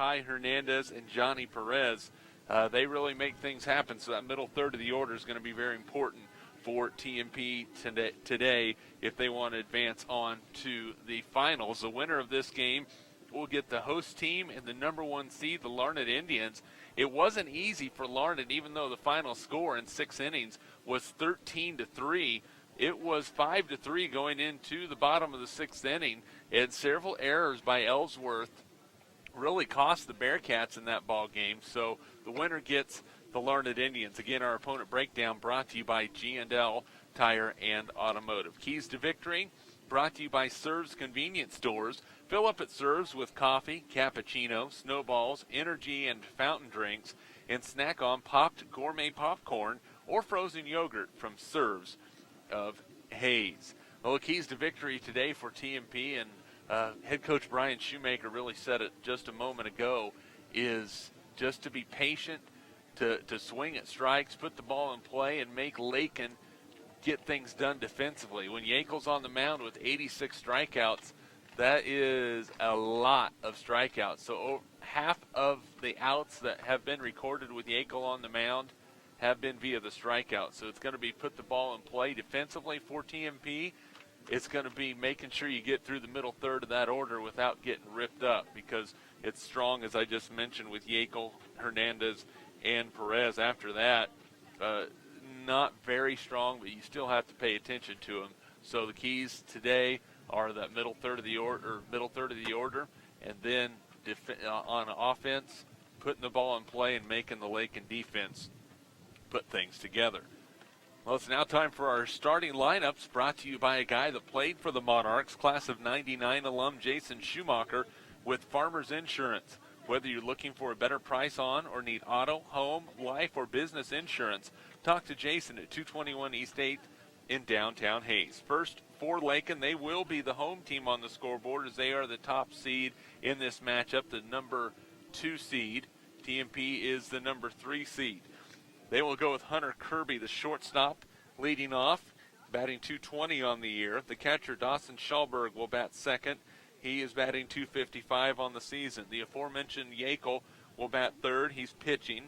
Kai Hernandez and Johnny Perez. They really make things happen, so that middle third of the order is going to be very important for TMP today if they want to advance on to the finals. The winner of this game will get the host team and the number 1 seed, the Larned Indians. It wasn't easy for Larned, even though the final score in 6 innings was 13-3. It was 5-3 going into the bottom of the 6th inning, and several errors by Ellsworth really cost the Bearcats in that ball game. So the winner gets the Larned Indians. Again, our opponent breakdown brought to you by G&L Tire and Automotive. Keys to victory brought to you by Serves Convenience Stores. Fill up at Serves with coffee, cappuccino, snowballs, energy, and fountain drinks, and snack on popped gourmet popcorn or frozen yogurt from Serves of Hayes. Well, the keys to victory today for TMP, and head coach Brian Shoemaker really said it just a moment ago, is just to be patient, to swing at strikes, put the ball in play, and make Lakin get things done defensively. When Yankel's on the mound with 86 strikeouts, that is a lot of strikeouts. So half of the outs that have been recorded with Yankel on the mound have been via the strikeout. So it's going to be put the ball in play defensively for TMP. It's going to be making sure you get through the middle third of that order without getting ripped up, because it's strong, as I just mentioned, with Yankel, Hernandez, and Perez. After that, not very strong, but you still have to pay attention to them. So the keys today are that middle third of the order, and then on offense, putting the ball in play and making the Lakin defense put things together. Well, it's now time for our starting lineups, brought to you by a guy that played for the Monarchs, class of '99 alum Jason Schumacher with Farmers Insurance. Whether you're looking for a better price on or need auto, home, life, or business insurance, talk to Jason at 221 East 8th in downtown Hayes. First, for Lakin, they will be the home team on the scoreboard, as they are the top seed in this matchup, the number 2 seed. TMP is the number 3 seed. They will go with Hunter Kirby, the shortstop, leading off, batting .220 on the year. The catcher, Dawson Schallberg, will bat second. He is batting .255 on the season. The aforementioned Yankel will bat third. He's pitching.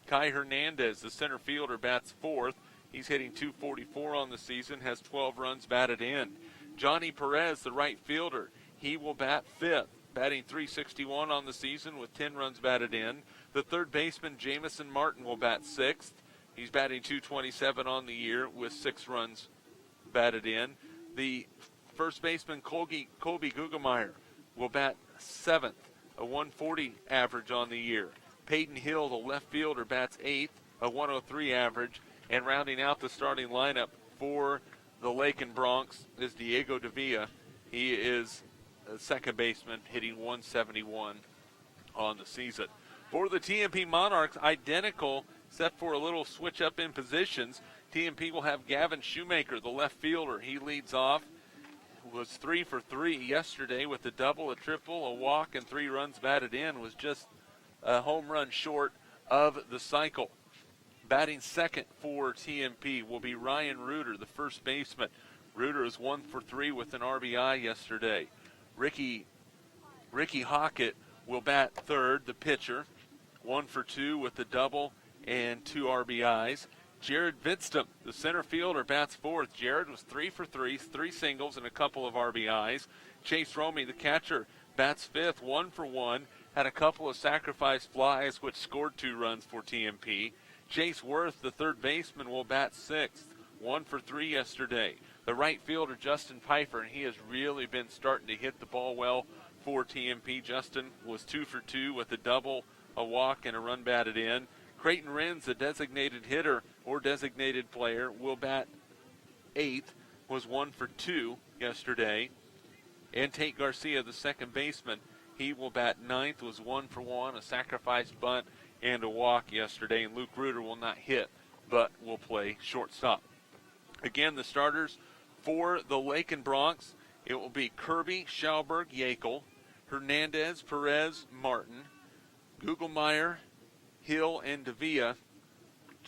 Kai Hernandez, the center fielder, bats fourth. He's hitting .244 on the season, has 12 runs batted in. Johnny Perez, the right fielder, he will bat fifth, batting .361 on the season with 10 runs batted in. The third baseman, Jamison Martin, will bat sixth. He's batting .227 on the year with 6 runs batted in. The first baseman, Colby Gugemeyer, will bat seventh, a .140 average on the year. Peyton Hill, the left fielder, bats eighth, a .103 average. And rounding out the starting lineup for the Lakin Bronx is Diego Davila. He is a second baseman, hitting .171 on the season. For the TMP Monarchs, identical, except for a little switch up in positions. TMP will have Gavin Shoemaker, the left fielder. He leads off. Was 3 for 3 yesterday with a double, a triple, a walk, and 3 runs batted in. Was just a home run short of the cycle. Batting second for TMP will be Ryan Reuter, the first baseman. Reuter is 1 for 3 with an RBI yesterday. Ricky Hockett will bat third, the pitcher. 1 for 2 with a double and 2 RBIs. Jared Vidstum, the center fielder, bats fourth. Jared was 3 for 3, 3 singles and a couple of RBIs. Chase Romey, the catcher, bats fifth, 1 for 1. Had a couple of sacrifice flies, which scored 2 runs for TMP. Chase Worth, the third baseman, will bat sixth, 1 for 3 yesterday. The right fielder, Justin Pfeiffer, and he has really been starting to hit the ball well for TMP. Justin was 2 for 2 with a double, a walk, and a run batted in. Creighton Renz, the designated hitter or designated player, will bat eighth, was 1 for 2 yesterday. And Tate Garcia, the second baseman, he will bat ninth, was 1 for 1, a sacrifice bunt, and a walk yesterday. And Luke Reuter will not hit, but will play shortstop. Again, the starters for the Lakin Bronx, it will be Kirby, Schauberg, Yankel, Hernandez, Perez, Martin, Gugelmeyer, Hill, and Davila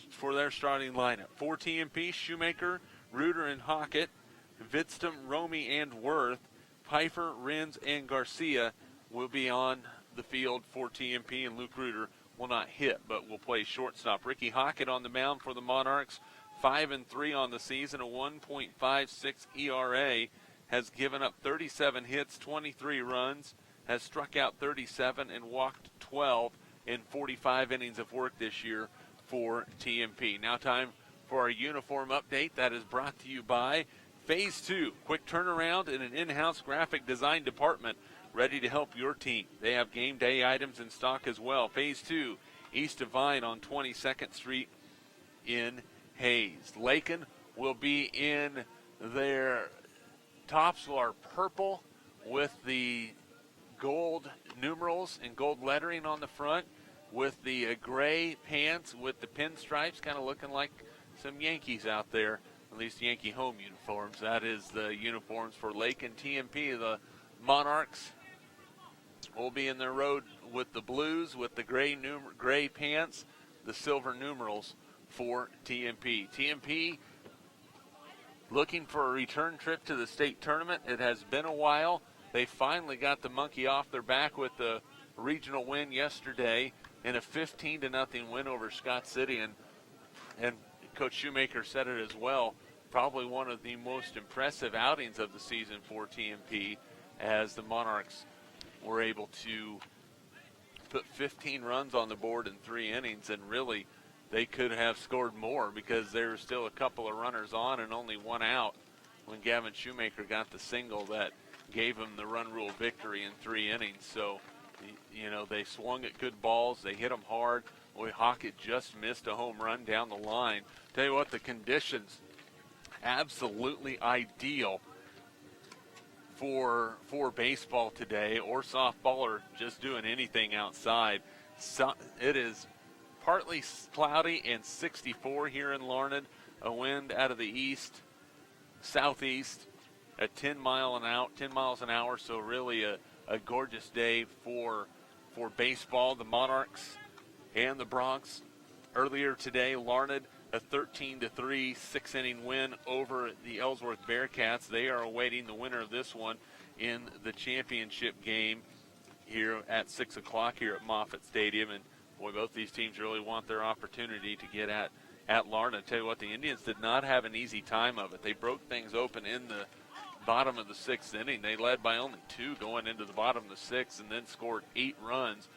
for their starting lineup. For TMP, Shoemaker, Reuter, and Hockett, Vidstum, Romey, and Worth. Pfeiffer, Renz, and Garcia will be on the field for TMP, and Luke Reuter will not hit, but will play shortstop. Ricky Hockett on the mound for the Monarchs, 5-3 on the season, a 1.56 ERA, has given up 37 hits, 23 runs, has struck out 37 and walked 12 in 45 innings of work this year for TMP. Now time for our uniform update that is brought to you by Phase 2, quick turnaround in an in-house graphic design department ready to help your team. They have game day items in stock as well. Phase 2, east of Vine on 22nd Street in Hayes. Lakin will be in their tops are purple with the gold numerals and gold lettering on the front, with the gray pants with the pinstripes, kind of looking like some Yankees out there, at least Yankee home uniforms. That is the uniforms for Lakin TMP. The Monarchs will be in their road with the blues, with the gray pants, the silver numerals for TMP. TMP looking for a return trip to the state tournament. It has been a while. They finally got the monkey off their back with the regional win yesterday in a 15-0 win over Scott City. And Coach Shoemaker said it as well, probably one of the most impressive outings of the season for TMP, as the Monarchs were able to put 15 runs on the board in 3 innings, and really they could have scored more because there were still a couple of runners on and only 1 out when Gavin Shoemaker got the single that gave him the run rule victory in 3 innings. So, you know, they swung at good balls. They hit them hard. Boy, Hockett just missed a home run down the line. Tell you what, the conditions absolutely ideal for baseball today, or softball, or just doing anything outside. So, it is partly cloudy and 64 here in Larned. A wind out of the east, southeast at 10 miles an hour. So really a gorgeous day for baseball. The Monarchs and the Bronx earlier today, Larned, a 13-3 6-inning win over the Ellsworth Bearcats. They are awaiting the winner of this one in the championship game here at 6 o'clock here at Moffitt Stadium. And boy, both these teams really want their opportunity to get at Larned. I tell you what, the Indians did not have an easy time of it. They broke things open in the bottom of the 6th inning. They led by only 2 going into the bottom of the 6th, and then scored 8 runs,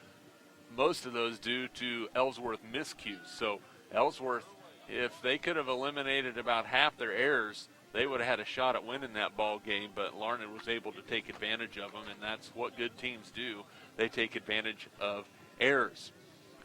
most of those due to Ellsworth miscues. So Ellsworth, if they could have eliminated about half their errors, they would have had a shot at winning that ball game, but Larned was able to take advantage of them, and that's what good teams do. They take advantage of errors.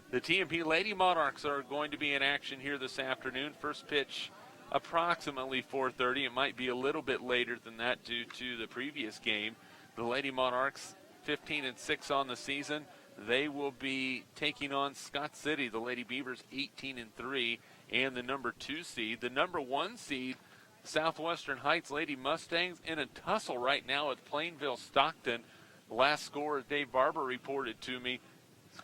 The TMP Lady Monarchs are going to be in action here this afternoon. First pitch approximately 4:30. It might be a little bit later than that due to the previous game. The Lady Monarchs 15-6 on the season. They will be taking on Scott City. The Lady Beavers 18-3 and the number 2 seed. The number 1 seed, Southwestern Heights Lady Mustangs, in a tussle right now with Plainville Stockton. The last score, Dave Barber reported to me,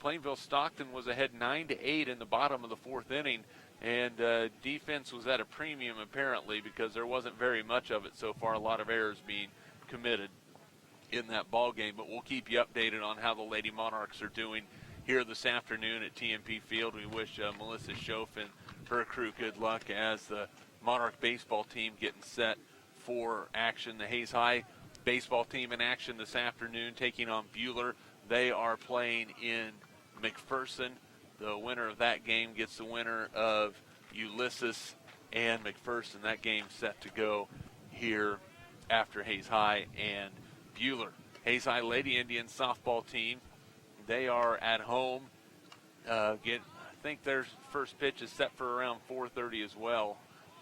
Plainville Stockton was ahead 9-8 in the bottom of the 4th inning. And defense was at a premium, apparently, because there wasn't very much of it so far. A lot of errors being committed in that ball game. But we'll keep you updated on how the Lady Monarchs are doing here this afternoon at TMP Field. We wish Melissa Schoaf and her crew good luck as the Monarch baseball team getting set for action. The Hayes High baseball team in action this afternoon, taking on Buhler. They are playing in McPherson. The winner of that game gets the winner of Ulysses and McPherson. That game's set to go here after Hayes High and Buhler. Hayes High Lady Indians softball team, they are at home. I think their first pitch is set for around 4:30 as well.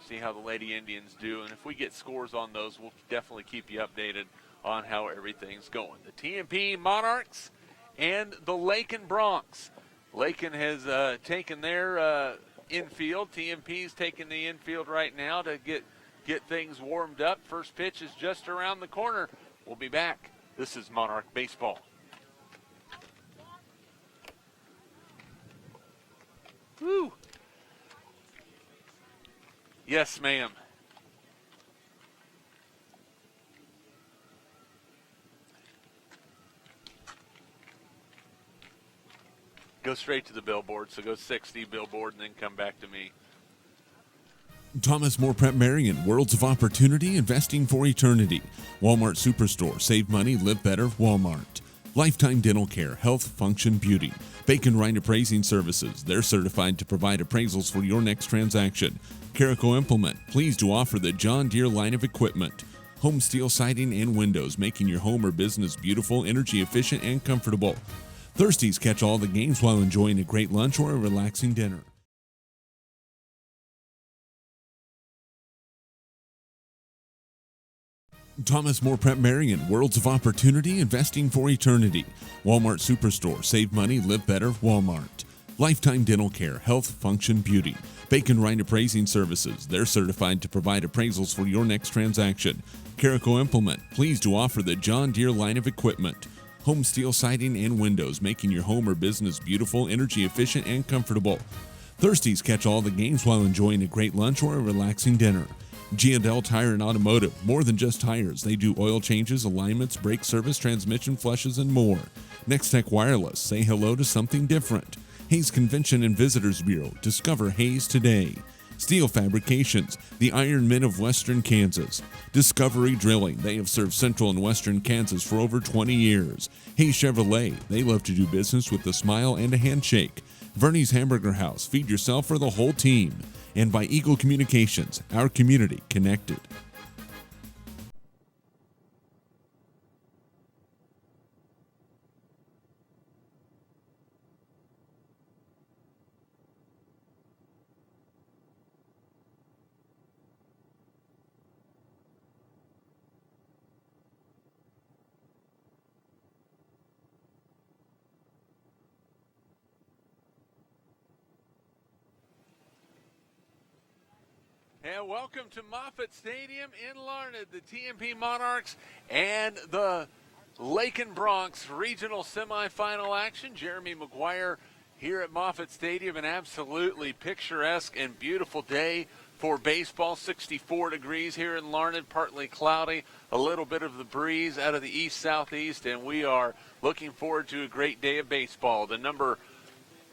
See how the Lady Indians do. And if we get scores on those, we'll definitely keep you updated on how everything's going. The TMP Monarchs and the Lakin Bronx. Lakin has taken their infield. TMP's taking the infield right now to get things warmed up. First pitch is just around the corner. We'll be back. This is Monarch Baseball. Woo! Yes, ma'am. Go straight to the billboard. So go 60 billboard and then come back to me. Thomas More Prep Marian, Worlds of Opportunity, Investing for Eternity. Walmart Superstore, save money, live better, Walmart. Lifetime Dental Care, Health, Function, Beauty. Bacon Rind Appraising Services, they're certified to provide appraisals for your next transaction. Carico Implement, pleased to offer the John Deere line of equipment. Home Steel Siding and Windows, making your home or business beautiful, energy efficient, and comfortable. Thirsties catch all the games while enjoying a great lunch or a relaxing dinner. Thomas More Prep Marian, Worlds of Opportunity, Investing for Eternity. Walmart Superstore, save money, live better, Walmart. Lifetime Dental Care, Health, Function, Beauty. Bacon Rind Appraising Services, they're certified to provide appraisals for your next transaction. Carico Implement, pleased to offer the John Deere line of equipment. Home Steel Siding and Windows, making your home or business beautiful, energy efficient, and comfortable. Thirsties catch all the games while enjoying a great lunch or a relaxing dinner. G&L Tire and Automotive, more than just tires. They do oil changes, alignments, brake service, transmission flushes, and more. Next Tech Wireless, say hello to something different. Hayes Convention and Visitors Bureau, discover Hayes today. Steel Fabrications, the Iron Men of Western Kansas. Discovery Drilling, they have served Central and Western Kansas for over 20 years. Hayes Chevrolet, they love to do business with a smile and a handshake. Verney's Hamburger House, feed yourself or the whole team. And by Eagle Communications, our community connected. And welcome to Moffett Stadium in Larned, the TMP Monarchs and the Lakin Bronx regional semifinal action. Jeremy McGuire here at Moffett Stadium, an absolutely picturesque and beautiful day for baseball. 64 degrees here in Larned, partly cloudy, a little bit of the breeze out of the east-southeast, and we are looking forward to a great day of baseball. The number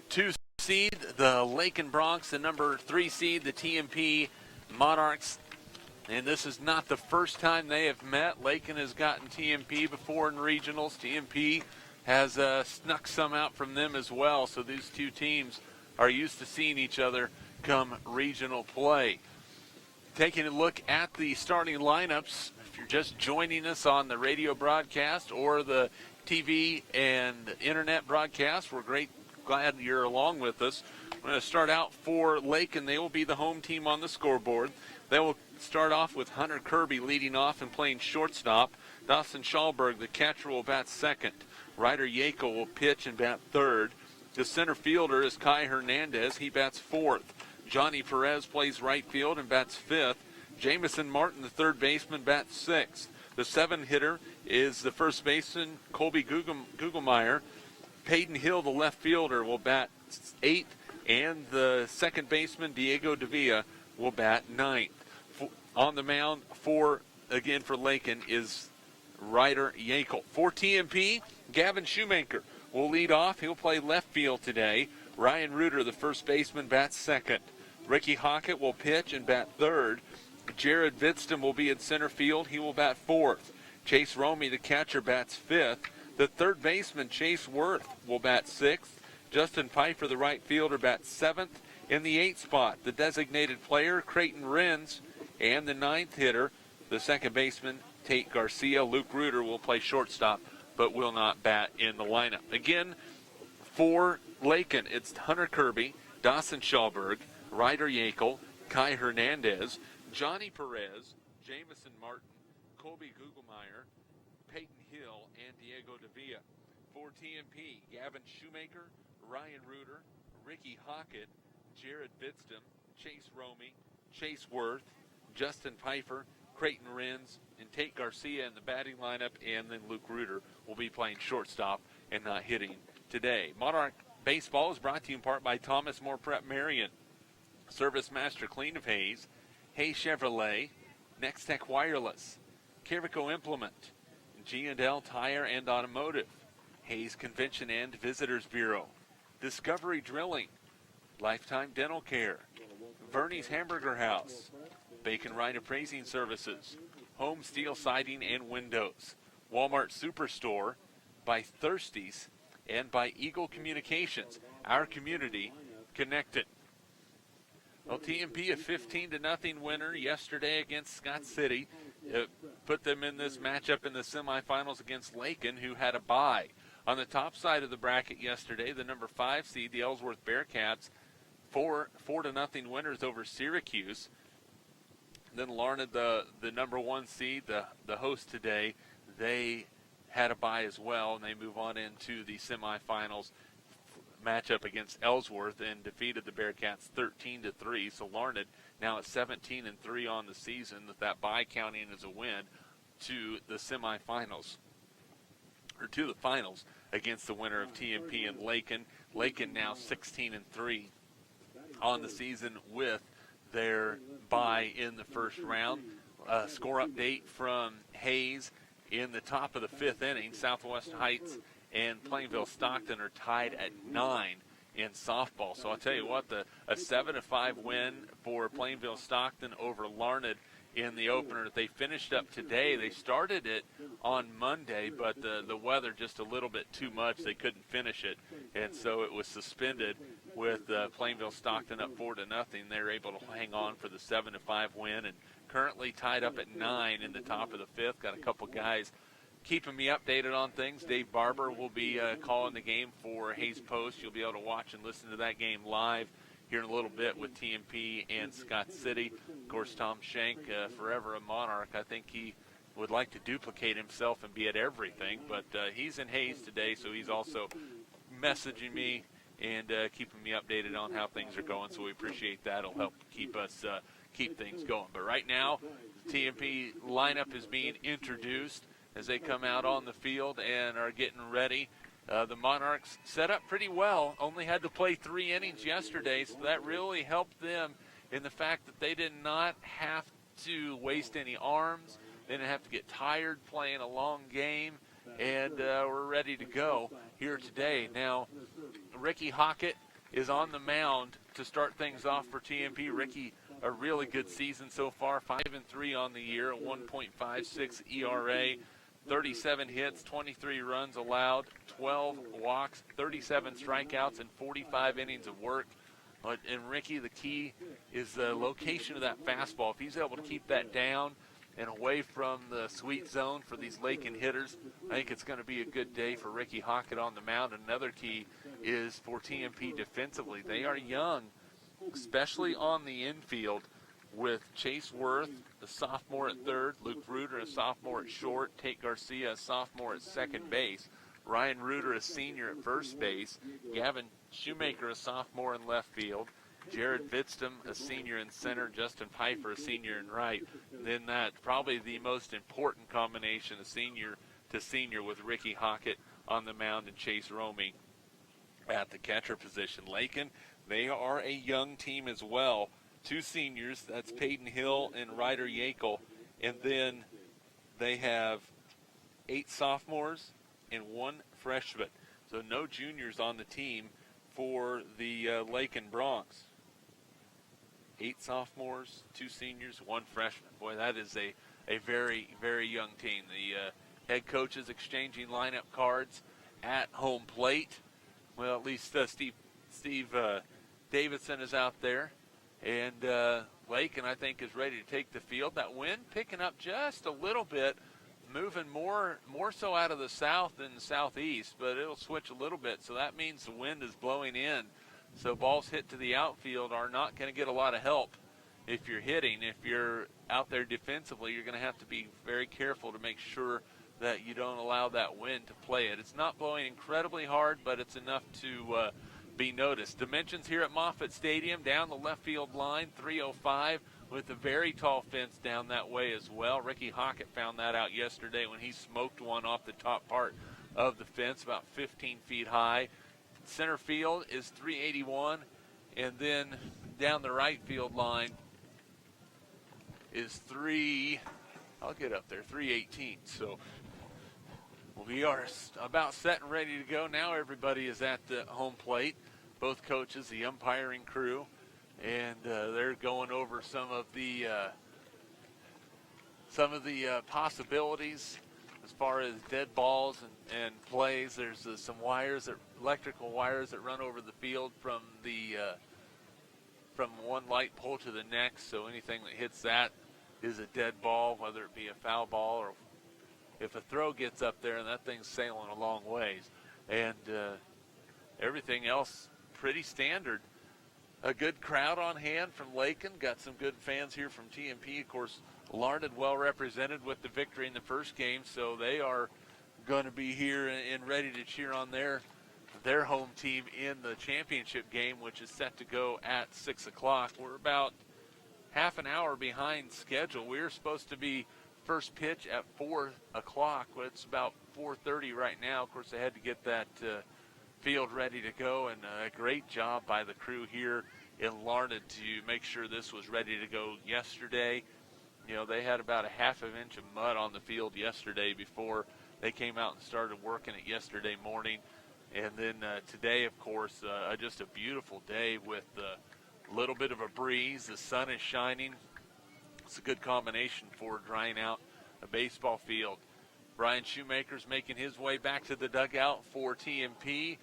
2 seed, the Lakin Bronx, the number 3 seed, the TMP Monarchs, and this is not the first time they have met. Lakin has gotten TMP before in regionals. TMP has snuck some out from them as well, so these two teams are used to seeing each other come regional play. Taking a look at the starting lineups, if you're just joining us on the radio broadcast or the TV and internet broadcast, we're glad you're along with us. We're going to start out for Lakin. They will be the home team on the scoreboard. They will start off with Hunter Kirby leading off and playing shortstop. Dawson Schallberg, the catcher, will bat second. Ryder Yakel will pitch and bat third. The center fielder is Kai Hernandez. He bats fourth. Johnny Perez plays right field and bats fifth. Jamison Martin, the third baseman, bats sixth. The 7-hitter is the first baseman, Colby Gugelmeyer. Peyton Hill, the left fielder, will bat eighth. And the second baseman, Diego Davila, will bat ninth. On the mound for Lakin is Ryder Yakel. For TMP, Gavin Shoemaker will lead off. He'll play left field today. Ryan Reuter, the first baseman, bats second. Ricky Hockett will pitch and bat third. Jared Vidston will be in center field. He will bat fourth. Chase Romey, the catcher, bats fifth. The third baseman, Chase Worth, will bat sixth. Justin Pfeiffer, the right fielder, bats seventh. In the 8th spot, the designated player, Creighton Renz, and the 9th hitter, the second baseman, Tate Garcia. Luke Reuter will play shortstop, but will not bat in the lineup. Again, for Lakin, it's Hunter Kirby, Dawson Schallberg, Ryder Yakel, Kai Hernandez, Johnny Perez, Jamison Martin, Colby Gugelmeyer, Peyton Hill, and Diego Davila. For TMP, Gavin Shoemaker, Ryan Reuter, Ricky Hockett, Jared Vidston, Chase Romey, Chase Worth, Justin Pfeiffer, Creighton Renz, and Tate Garcia in the batting lineup, and then Luke Reuter will be playing shortstop and not hitting today. Monarch Baseball is brought to you in part by Thomas More Prep Marian, Service Master Clean of Hayes, Hayes Chevrolet, Next Tech Wireless, Carico Implement, G&L Tire and Automotive, Hayes Convention and Visitors Bureau, Discovery Drilling, Lifetime Dental Care, Verney's Hamburger House, Bacon Rind Appraising Services, Home Steel Siding and Windows, Walmart Superstore, by Thirsties, and by Eagle Communications. Our community connected. Well, TMP a 15-0 winner yesterday against Scott City. It put them in this matchup in the semifinals against Lakin, who had a bye. On the top side of the bracket yesterday, the number 5 seed, the Ellsworth Bearcats, 4-0 winners over Syracuse. Then Larned, the number 1 seed, the host today, they had a bye as well, and they move on into the semifinals matchup against Ellsworth and defeated the Bearcats 13-3. So Larned now at 17-3 on the season, with that bye counting as a win to the semifinals, or to the finals against the winner of TMP and Lakin. Lakin now 16-3 on the season with their bye in the first round. Score update from Hayes in the top of the 5th inning. Southwest Heights and Plainville Stockton are tied at 9 in softball. So I'll tell you what, a 7-5 win for Plainville Stockton over Larned in the opener. They finished up today. They started it on Monday, but the weather just a little bit too much. They couldn't finish it, and so it was suspended with Plainville Stockton up 4-0. They were able to hang on for the 7-5 win, and currently tied up at 9 in the top of the 5th. Got a couple guys keeping me updated on things. Dave Barber will be calling the game for Hayes Post. You'll be able to watch and listen to that game live here in a little bit with TMP and Scott City. Of course, Tom Shank, forever a Monarch. I think he would like to duplicate himself and be at everything, but he's in Hayes today, so he's also messaging me and keeping me updated on how things are going, so we appreciate that. It'll help keep us keep things going. But right now, the TMP lineup is being introduced as they come out on the field and are getting ready. The Monarchs set up pretty well, only had to play 3 innings yesterday, so that really helped them in the fact that they did not have to waste any arms. They didn't have to get tired playing a long game, and we're ready to go here today. Now, Ricky Hockett is on the mound to start things off for TMP. Ricky, a really good season so far, 5-3 on the year, a 1.56 ERA. 37 hits, 23 runs allowed, 12 walks, 37 strikeouts, and 45 innings of work. But in Ricky, the key is the location of that fastball. If he's able to keep that down and away from the sweet zone for these Lakin hitters, I think it's going to be a good day for Ricky Hockett on the mound. Another key is for TMP defensively. They are young, especially on the infield, with Chase Worth, a sophomore at third, Luke Reuter, a sophomore at short, Tate Garcia, a sophomore at second base, Ryan Reuter, a senior at first base, Gavin Shoemaker, a sophomore in left field, Jared Vidstum, a senior in center, Justin Piper, a senior in right. And then that probably the most important combination, a senior to senior, with Ricky Hockett on the mound and Chase Romey at the catcher position. Lakin, they are a young team as well. 2 seniors, that's Peyton Hill and Ryder Yakel, and then they have 8 sophomores and 1 freshman. So no juniors on the team for the Lakin Bronx. 8 sophomores, 2 seniors, 1 freshman. Boy, that is a very, very young team. The head coach is exchanging lineup cards at home plate. Well, at least Steve Davidson is out there. And Lakin, I think, is ready to take the field. That wind picking up just a little bit, moving more so out of the south than the southeast, but it'll switch a little bit. So that means the wind is blowing in. So balls hit to the outfield are not going to get a lot of help if you're hitting. If you're out there defensively, you're going to have to be very careful to make sure that you don't allow that wind to play it. It's not blowing incredibly hard, but it's enough to be noticed. Dimensions here at Moffitt Stadium, down the left field line, 305, with a very tall fence down that way as well. Ricky Hockett found that out yesterday when he smoked one off the top part of the fence, about 15 feet high. Center field is 381, and then down the right field line is 318. So we are about set and ready to go. Now everybody is at the home plate. both coaches, the umpiring crew, and they're going over some of the possibilities as far as dead balls and plays. There's some wires, electrical wires that run over the field from one light pole to the next. So anything that hits that is a dead ball, whether it be a foul ball or if a throw gets up there and that thing's sailing a long ways. And everything else pretty standard. A good crowd on hand from Lakin. Got some good fans here from TMP. Of course, Larned well represented with the victory in the first game, so they are going to be here and ready to cheer on their home team in the championship game, which is set to go at 6 o'clock. We're about half an hour behind schedule. We're supposed to be first pitch at 4 o'clock, but it's about 4:30 right now. Of course, they had to get that field ready to go, and a great job by the crew here in Larned to make sure this was ready to go yesterday. You know, they had about a half an inch of mud on the field yesterday before they came out and started working it yesterday morning. And then today, of course, just a beautiful day with a little bit of a breeze. The sun is shining. It's a good combination for drying out a baseball field. Brian Shoemaker's making his way back to the dugout for TMP,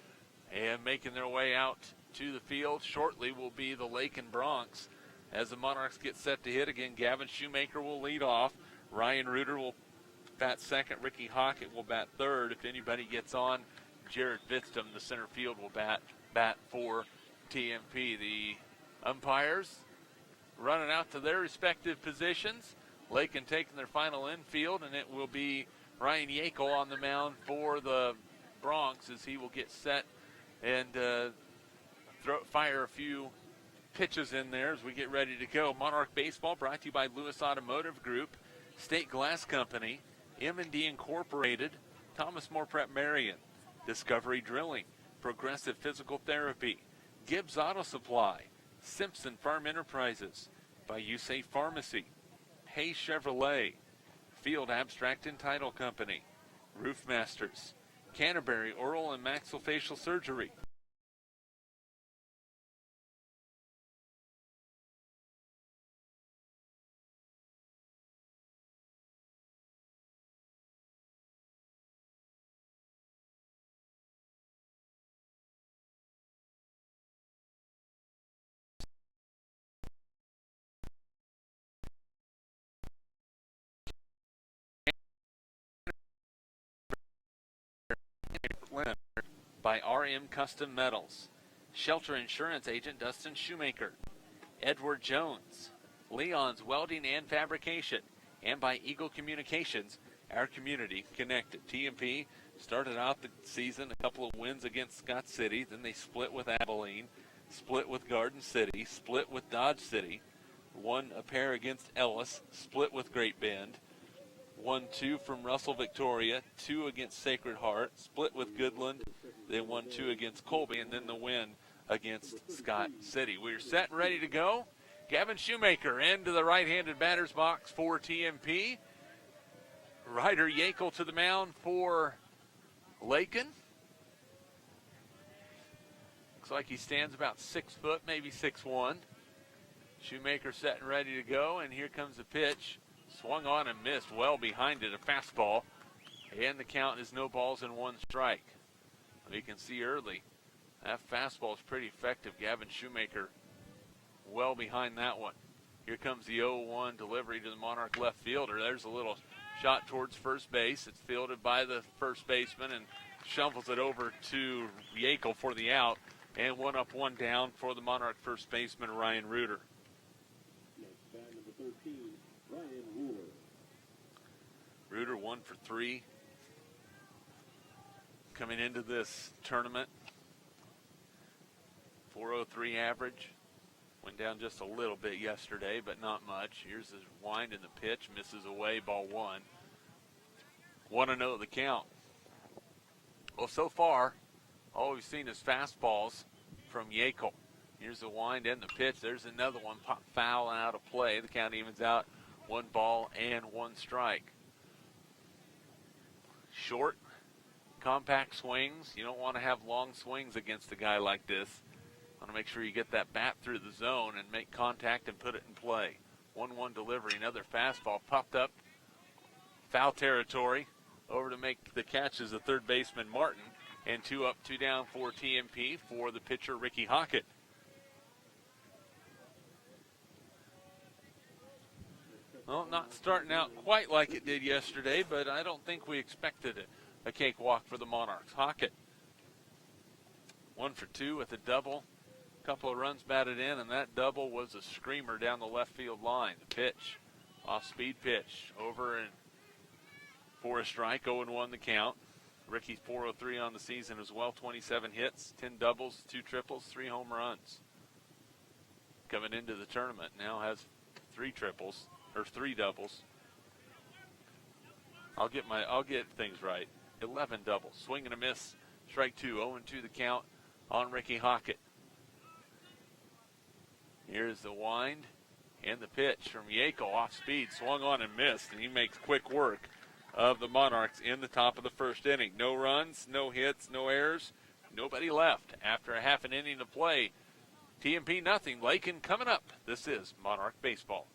and making their way out to the field shortly will be the Lakin Bronx. As the Monarchs get set to hit again, Gavin Shoemaker will lead off. Ryan Reuter will bat second. Ricky Hockett will bat third. If anybody gets on, Jared Vitztum, the center field, will bat for TMP. The umpires running out to their respective positions. Lakin taking their final infield, and it will be Ryan Yakel on the mound for the Bronx as he will get set and fire a few pitches in there as we get ready to go. Monarch Baseball brought to you by Lewis Automotive Group, State Glass Company, M&D Incorporated, Thomas More Prep Marian, Discovery Drilling, Progressive Physical Therapy, Gibbs Auto Supply, Simpson Farm Enterprises, by USAFE Pharmacy, Hayes Chevrolet, Field Abstract and Title Company, Roof Masters, Canterbury Oral and Maxillofacial Surgery, by RM Custom Metals, Shelter Insurance Agent Dustin Shoemaker, Edward Jones, Leon's Welding and Fabrication, and by Eagle Communications, our community connected. TMP started out the season a couple of wins against Scott City, then they split with Abilene, split with Garden City, split with Dodge City, won a pair against Ellis, split with Great Bend, won 2 from Russell Victoria, 2 against Sacred Heart, split with Goodland, then won 2 against Colby, and then the win against Scott City. We're set and ready to go. Gavin Shoemaker into the right-handed batter's box for TMP. Ryder Yakel to the mound for Lakin. Looks like he stands about 6 foot, maybe 6'1". Shoemaker set and ready to go, and here comes the pitch. Swung on and missed, well behind it, a fastball. And the count is no balls and 1 strike. You can see early, that fastball is pretty effective. Gavin Shoemaker well behind that one. Here comes the 0-1 delivery to the Monarch left fielder. There's a little shot towards first base. It's fielded by the first baseman and shovels it over to Yakel for the out. And 1 up, 1 down for the Monarch first baseman, Ryan Reuter. Next bat, number 13, Ryan Reuter. Reuter 1 for 3. Coming into this tournament, 403 average. Went down just a little bit yesterday, but not much. Here's his wind in the pitch, misses away, ball 1. 1-0 the count. Well, so far, all we've seen is fastballs from Yakel. Here's the wind and the pitch. There's another one, pop foul and out of play. The count evens out, 1 ball and 1 strike. Short, compact swings. You don't want to have long swings against a guy like this. Want to make sure you get that bat through the zone and make contact and put it in play. 1-1 delivery, another fastball popped up. Foul territory. Over to make the catch is the third baseman, Martin. And 2 up, 2 down for TMP for the pitcher, Ricky Hockett. Well, not starting out quite like it did yesterday, but I don't think we expected a cakewalk for the Monarchs. Hockett, 1 for 2 with a double. Couple of runs batted in, and that double was a screamer down the left field line. The pitch, off-speed pitch, over and for a strike, 0-1 the count. Ricky's .403 on the season as well, 27 hits, 10 doubles, 2 triples, 3 home runs. Coming into the tournament now has 3 triples, or 3 doubles. I'll get things right. 11 doubles, swing and a miss, strike 2, 0-2 the count on Ricky Hockett. Here's the wind and the pitch from Yako, off speed, swung on and missed, and he makes quick work of the Monarchs in the top of the first inning. No runs, no hits, no errors, nobody left after a half an inning to play. TMP nothing, Lakin coming up. This is Monarch Baseball.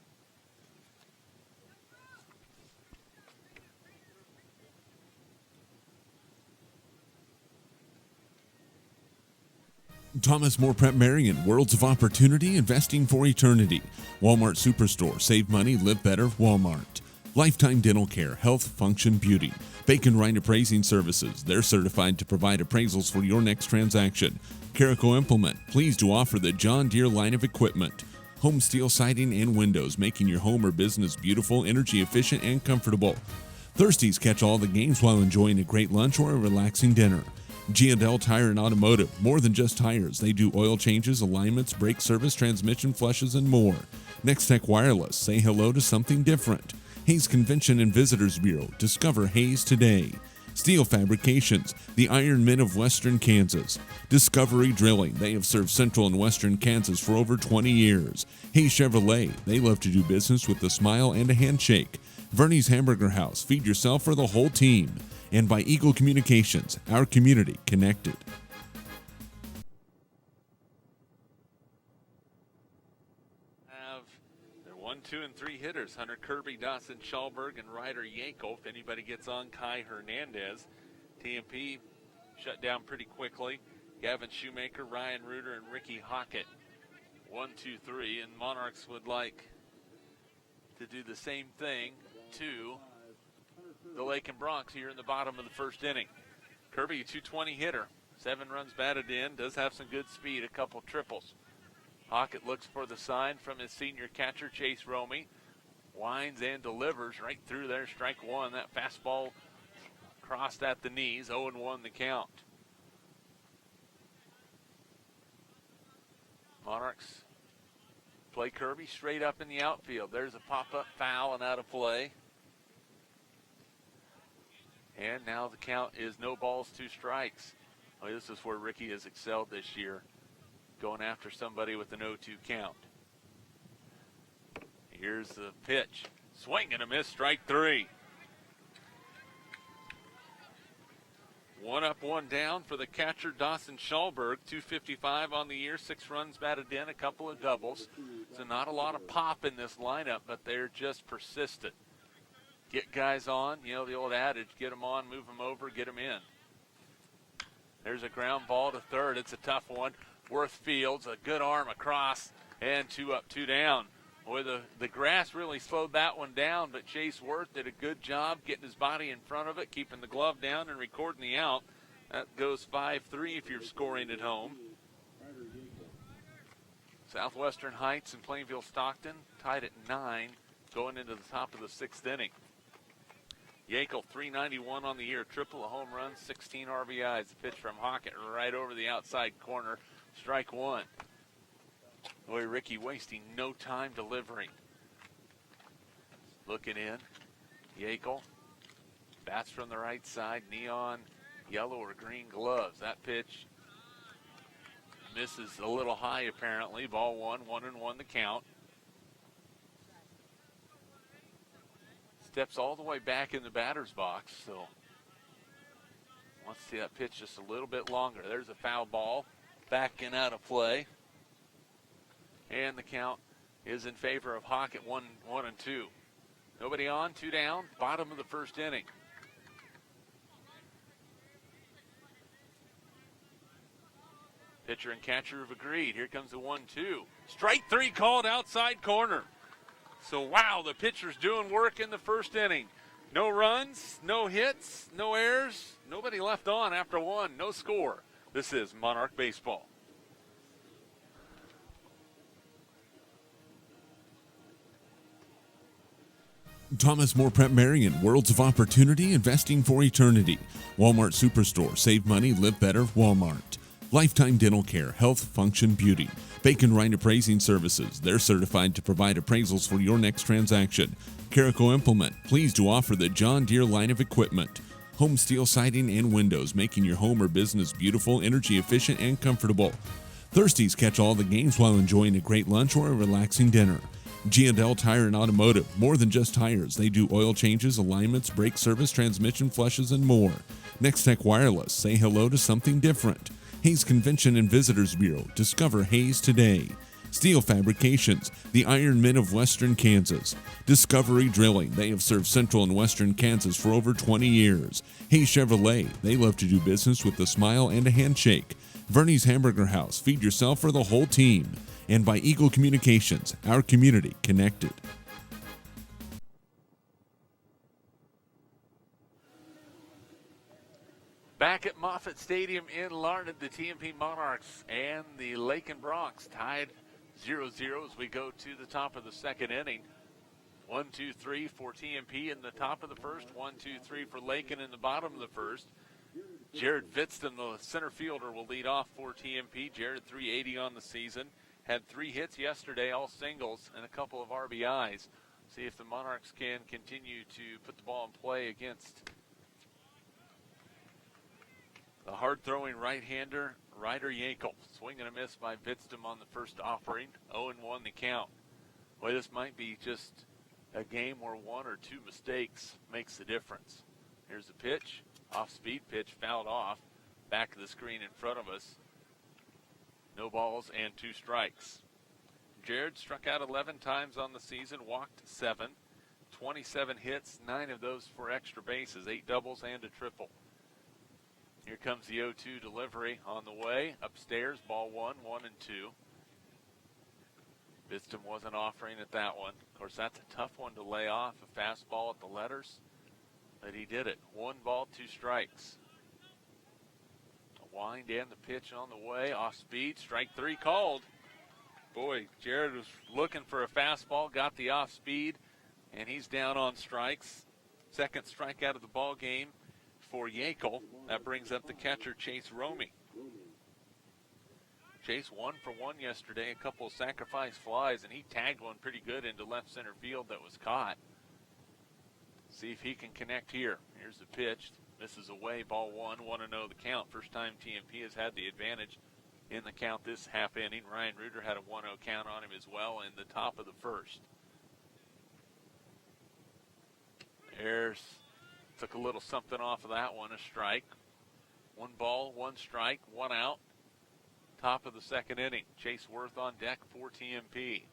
Thomas More Prep-Marian, Worlds of Opportunity, Investing for Eternity. Walmart Superstore, save money, live better, Walmart. Lifetime Dental Care, Health, Function, Beauty. Bacon Rind Appraising Services, they're certified to provide appraisals for your next transaction. Caraco Implement, pleased to offer the John Deere line of equipment. Home Steel Siding and Windows, making your home or business beautiful, energy efficient, and comfortable. Thirsties catch all the games while enjoying a great lunch or a relaxing dinner. G&L Tire and Automotive, more than just tires. They do oil changes, alignments, brake service, transmission flushes, and more. Next Tech Wireless, say hello to something different. Hayes Convention and Visitors Bureau, discover Hayes today. Steel Fabrications, the Iron Men of Western Kansas. Discovery Drilling, they have served Central and Western Kansas for over 20 years. Hayes Chevrolet, they love to do business with a smile and a handshake. Verney's Hamburger House, feed yourself or the whole team. And by Eagle Communications, our community connected. Have their 1, 2, and 3 hitters, Hunter Kirby, Dawson Schallberg, and Ryder Yako. If anybody gets on, Kai Hernandez. TMP shut down pretty quickly. Gavin Shoemaker, Ryan Reuter, and Ricky Hockett. 1, 2, 3, and Monarchs would like to do the same thing to the Lakin Bronx here in the bottom of the first inning. Kirby, a .220 hitter, 7 runs batted in, does have some good speed, a couple triples. Hockett looks for the sign from his senior catcher, Chase Romey. Winds and delivers right through there, strike 1. That fastball crossed at the knees, 0-1 the count. Monarchs play Kirby straight up in the outfield. There's a pop-up foul and out of play. And now the count is no balls, 2 strikes. Well, this is where Ricky has excelled this year, going after somebody with an 0-2 count. Here's the pitch. Swing and a miss, strike 3. 1 up, 1 down for the catcher, Dawson Schallberg. .255 on the year, 6 runs batted in, a couple of doubles. So not a lot of pop in this lineup, but they're just persistent. Get guys on, you know the old adage, get them on, move them over, get them in. There's a ground ball to third. It's a tough one. Worth fields, a good arm across, and 2 up, 2 down. Boy, the grass really slowed that one down, but Chase Worth did a good job getting his body in front of it, keeping the glove down and recording the out. That goes 5-3 if you're scoring at home. Southwestern Heights and Plainville Stockton tied at 9 going into the top of the 6th inning. Yako, .391 on the year, triple, a home run, 16 RBIs. The pitch from Hockett right over the outside corner, strike 1. Boy, Ricky wasting no time delivering. Looking in, Yako, bats from the right side, neon yellow or green gloves. That pitch misses a little high apparently. Ball 1, 1-1 the count. Steps all the way back in the batter's box, so wants to see that pitch just a little bit longer. There's a foul ball. backing out of play. And the count is in favor of Hawk at 1-2. Nobody on, 2 down, bottom of the first inning. Pitcher and catcher have agreed. Here comes the 1-2. Strike 3 called outside corner. So, wow, the pitcher's doing work in the first inning. No runs, no hits, no errors, nobody left on after 1, no score. This is Monarch Baseball. Thomas More Prep-Marian, Worlds of Opportunity, Investing for Eternity. Walmart Superstore, save money, live better, Walmart. Lifetime Dental Care, Health, Function, Beauty. Bacon Rind Appraising Services, they're certified to provide appraisals for your next transaction. Carico Implement, pleased to offer the John Deere line of equipment. Home steel siding and windows, making your home or business beautiful, energy efficient, and comfortable. Thirsties catch all the games while enjoying a great lunch or a relaxing dinner. G&L Tire and Automotive, more than just tires. They do oil changes, alignments, brake service, transmission flushes, and more. Next Tech Wireless, say hello to something different. Hayes Convention and Visitors Bureau, discover Hayes today. Steel Fabrications, the Iron Men of Western Kansas. Discovery Drilling, they have served Central and Western Kansas for over 20 years. Hayes Chevrolet, they love to do business with a smile and a handshake. Verney's Hamburger House, feed yourself or the whole team. And by Eagle Communications, our community connected. Back at Moffett Stadium in Larned, the TMP Monarchs and the Lakin Bronx tied 0-0 as we go to the top of the second inning. 1-2-3 for TMP in the top of the first. 1-2-3 for Lakin in the bottom of the first. Jared Vitzton, the center fielder, will lead off for TMP. Jared, 380 on the season. Had 3 hits yesterday, all singles, and a couple of RBIs. See if the Monarchs can continue to put the ball in play against the hard-throwing right-hander, Ryder Yankel. Swing and a miss by Vitzton on the first offering. 0-1 the count. Boy, this might be just a game where 1 or 2 mistakes makes the difference. Here's the pitch. Off-speed pitch, fouled off. Back of the screen in front of us. No balls and 2 strikes. Jared struck out 11 times on the season, walked 7, 27 hits, 9 of those for extra bases, 8 doubles and a triple. Here comes the 0-2 delivery on the way. Upstairs, ball 1, 1-2. Vitzton wasn't offering at that one. Of course, that's a tough one to lay off, a fastball at the letters, but he did it. 1 ball, 2 strikes. Wind and the pitch on the way, off speed, strike 3 called. Boy, Jared was looking for a fastball, got the off speed, and he's down on strikes. Second strikeout of the ball game for Yankel. That brings up the catcher, Chase Romey. Chase 1 for 1 yesterday, a couple of sacrifice flies, and he tagged one pretty good into left center field that was caught. See if he can connect here. Here's the pitch. Misses away, ball 1, 1-0 the count. First time TMP has had the advantage in the count this half inning. Ryan Reuter had a 1-0 count on him as well in the top of the first. There's, took a little something off of that one, a strike. 1 ball, 1 strike, 1 out. Top of the second inning. Chase Worth on deck for TMP.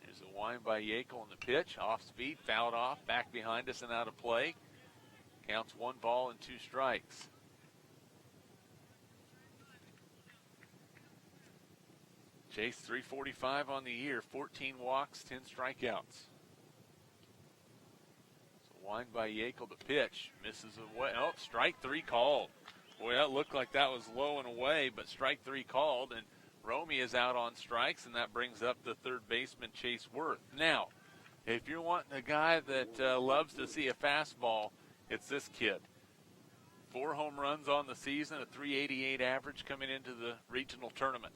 There's a wind by Yankel on the pitch. Off speed, fouled off, back behind us and out of play. Counts 1 ball and 2 strikes. Chase 345 on the year, 14 walks, 10 strikeouts. So wind by Yankel, the pitch, misses away. Oh, strike 3 called. Boy, that looked like that was low and away, but strike 3 called, and Romey is out on strikes, and that brings up the third baseman, Chase Worth. Now, if you're wanting a guy that loves to see a fastball, it's this kid. 4 home runs on the season, a .388 average coming into the regional tournament.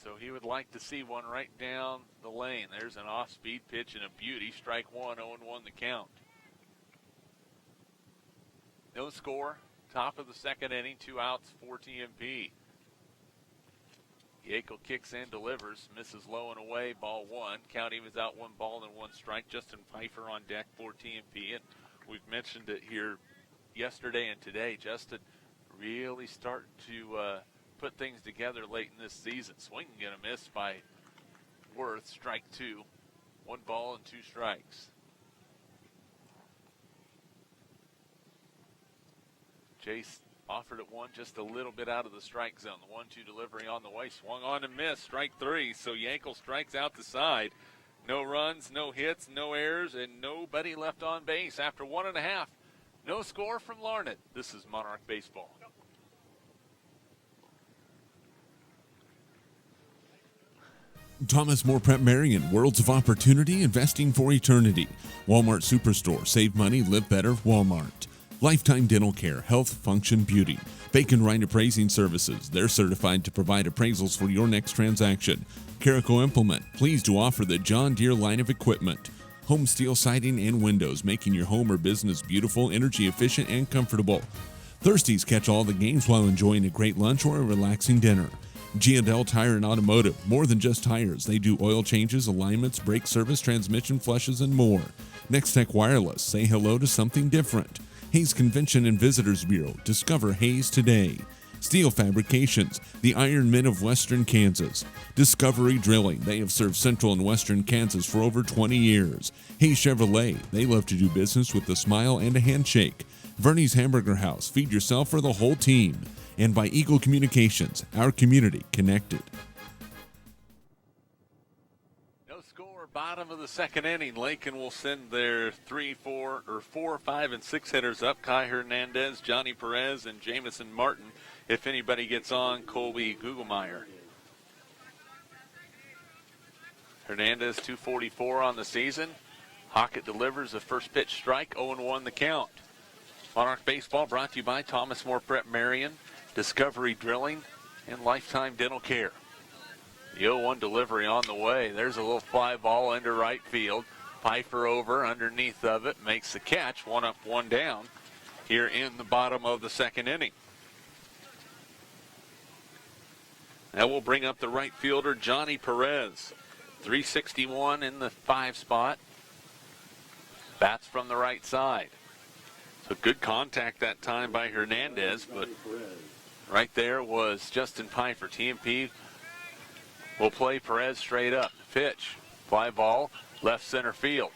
So he would like to see one right down the lane. There's an off-speed pitch and a beauty. Strike 1, 0-1 the count. No score. Top of the second inning, 2 outs for TMP. Yankel kicks in, delivers, misses low and away, ball 1. County was out 1 ball and 1 strike. Justin Pfeiffer on deck for TMP, and we've mentioned it here yesterday and today. Justin really start to put things together late in this season. Swing and a miss by Worth, strike two. 1 ball and 2 strikes. Chase offered it one just a little bit out of the strike zone. The 1-2 delivery on the way. Swung on and missed. Strike 3. So Yankel strikes out the side. No runs, no hits, no errors, and nobody left on base after 1.5. No score from Larned. This is Monarch Baseball. Thomas More Prep-Marian, Worlds of Opportunity, Investing for Eternity. Walmart Superstore, save money, live better, Walmart. Lifetime Dental Care, Health, Function, Beauty. Bacon Rind Appraising Services, they're certified to provide appraisals for your next transaction. Caraco Implement, pleased to offer the John Deere line of equipment. Home steel siding and windows, making your home or business beautiful, energy efficient, and comfortable. Thirsties catch all the games while enjoying a great lunch or a relaxing dinner. G&L Tire and Automotive, more than just tires. They do oil changes, alignments, brake service, transmission flushes, and more. Next Tech Wireless, say hello to something different. Hayes Convention and Visitors Bureau, discover Hayes today. Steel Fabrications, the Iron Men of Western Kansas. Discovery Drilling, they have served Central and Western Kansas for over 20 years. Hayes Chevrolet, they love to do business with a smile and a handshake. Verney's Hamburger House, feed yourself or the whole team. And by Eagle Communications, our community connected. No score, bottom of the second inning. Lakin will send their 4, 5, and 6 hitters up. Kai Hernandez, Johnny Perez, and Jamison Martin. If anybody gets on, Colby Gugelmeyer. Hernandez, 244 on the season. Hockett delivers a first pitch strike, 0-1 the count. Monarch Baseball brought to you by Thomas More Prep-Marian, Discovery Drilling, and Lifetime Dental Care. The 0-1 delivery on the way. There's a little fly ball into right field. Pfeiffer over underneath of it, makes the catch. 1 up, 1 down here in the bottom of the second inning. That will bring up the right fielder, Johnny Perez. 361 in the 5 spot. Bats from the right side. So good contact that time by Hernandez, but right there was Justin Pfeiffer. TMP will play Perez straight up. Pitch, fly ball, left center field.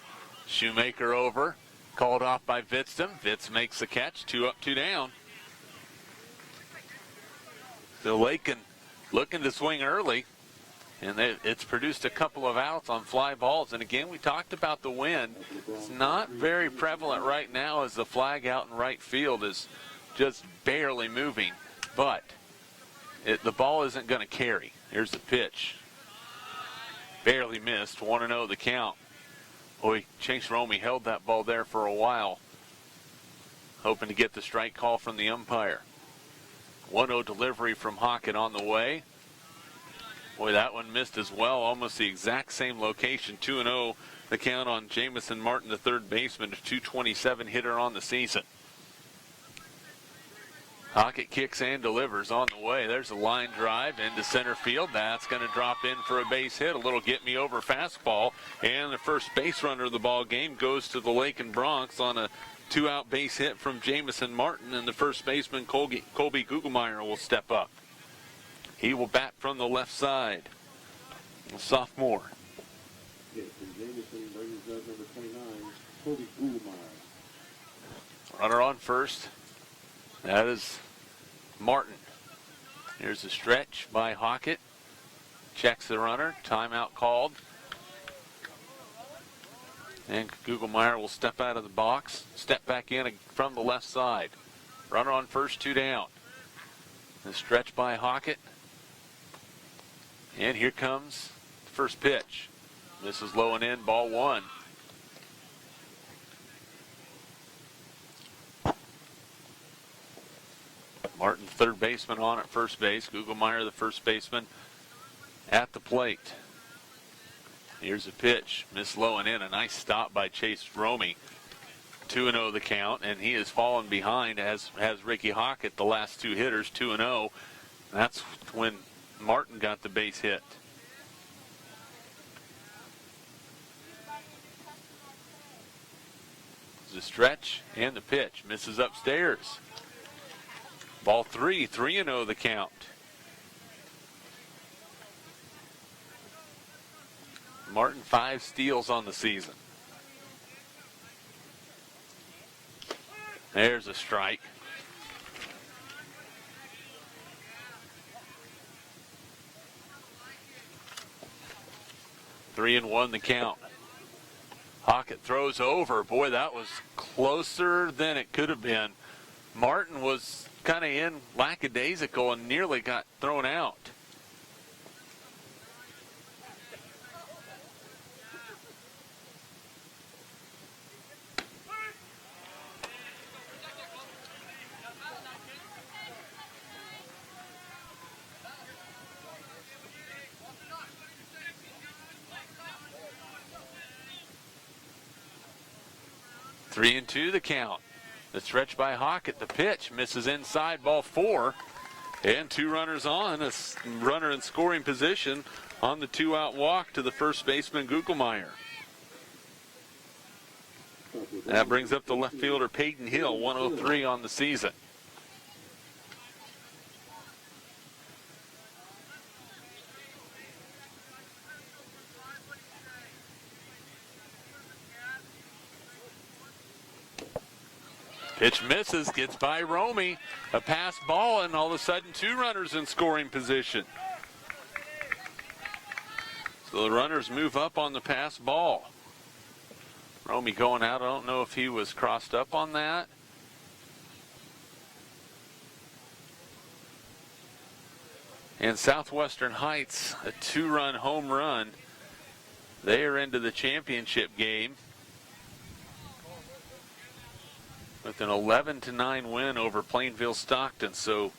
Shoemaker over, called off by Vitztum. Vitz makes the catch, 2 up, 2 down. So Lakin looking to swing early, and it's produced a couple of outs on fly balls. And again, we talked about the wind. It's not very prevalent right now as the flag out in right field is just barely moving, but the ball isn't going to carry. Here's the pitch. Barely missed, 1-0 the count. Boy, Chase Romey held that ball there for a while, hoping to get the strike call from the umpire. 1-0 delivery from Hockett on the way. Boy, that one missed as well, almost the exact same location. 2-0 the count on Jamison Martin, the third baseman, a 227 hitter on the season. Hockett kicks and delivers on the way. There's a line drive into center field. That's going to drop in for a base hit. A little get-me-over fastball. And the first base runner of the ball game goes to the Lakin Bronx on a 2-out base hit from Jamison Martin. And the first baseman, Colby Gugelmeyer, will step up. He will bat from the left side. A sophomore. Yes, and Jamison brings up number 29, Colby Gugelmeyer. Runner on first. That is Martin. Here's a stretch by Hockett. Checks the runner. Timeout called. And Gugelmeyer will step out of the box. Step back in from the left side. Runner on first, 2 down. The stretch by Hockett. And here comes the first pitch. This is low and in, ball 1. Martin, third baseman on at first base. Gugelmeyer, the first baseman, at the plate. Here's a pitch. Miss low and in. A nice stop by Chase Romey. 2-0 the count, and he has fallen behind, as has Ricky Hockett, the last 2 hitters, 2-0. That's when Martin got the base hit. The stretch and the pitch. Misses upstairs. Ball 3, 3-0 the count. Martin 5 steals on the season. There's a strike. Three and one the count. Hockett throws over. Boy, that was closer than it could have been. Martin was kind of in lackadaisical and nearly got thrown out. Three and two the count. The stretch by Hockett. The pitch misses inside, ball 4. And 2 runners on. A runner in scoring position on the 2-out walk to the first baseman, Gugelmeyer. That brings up the left fielder, Peyton Hill, 103 on the season. Pitch misses, gets by Romy. A pass ball, and all of a sudden 2 runners in scoring position. So the runners move up on the pass ball. Romy going out. I don't know if he was crossed up on that. And Southwestern Heights, a 2-run home run. They are into the championship game with an 11-9 win over Plainville Stockton. So,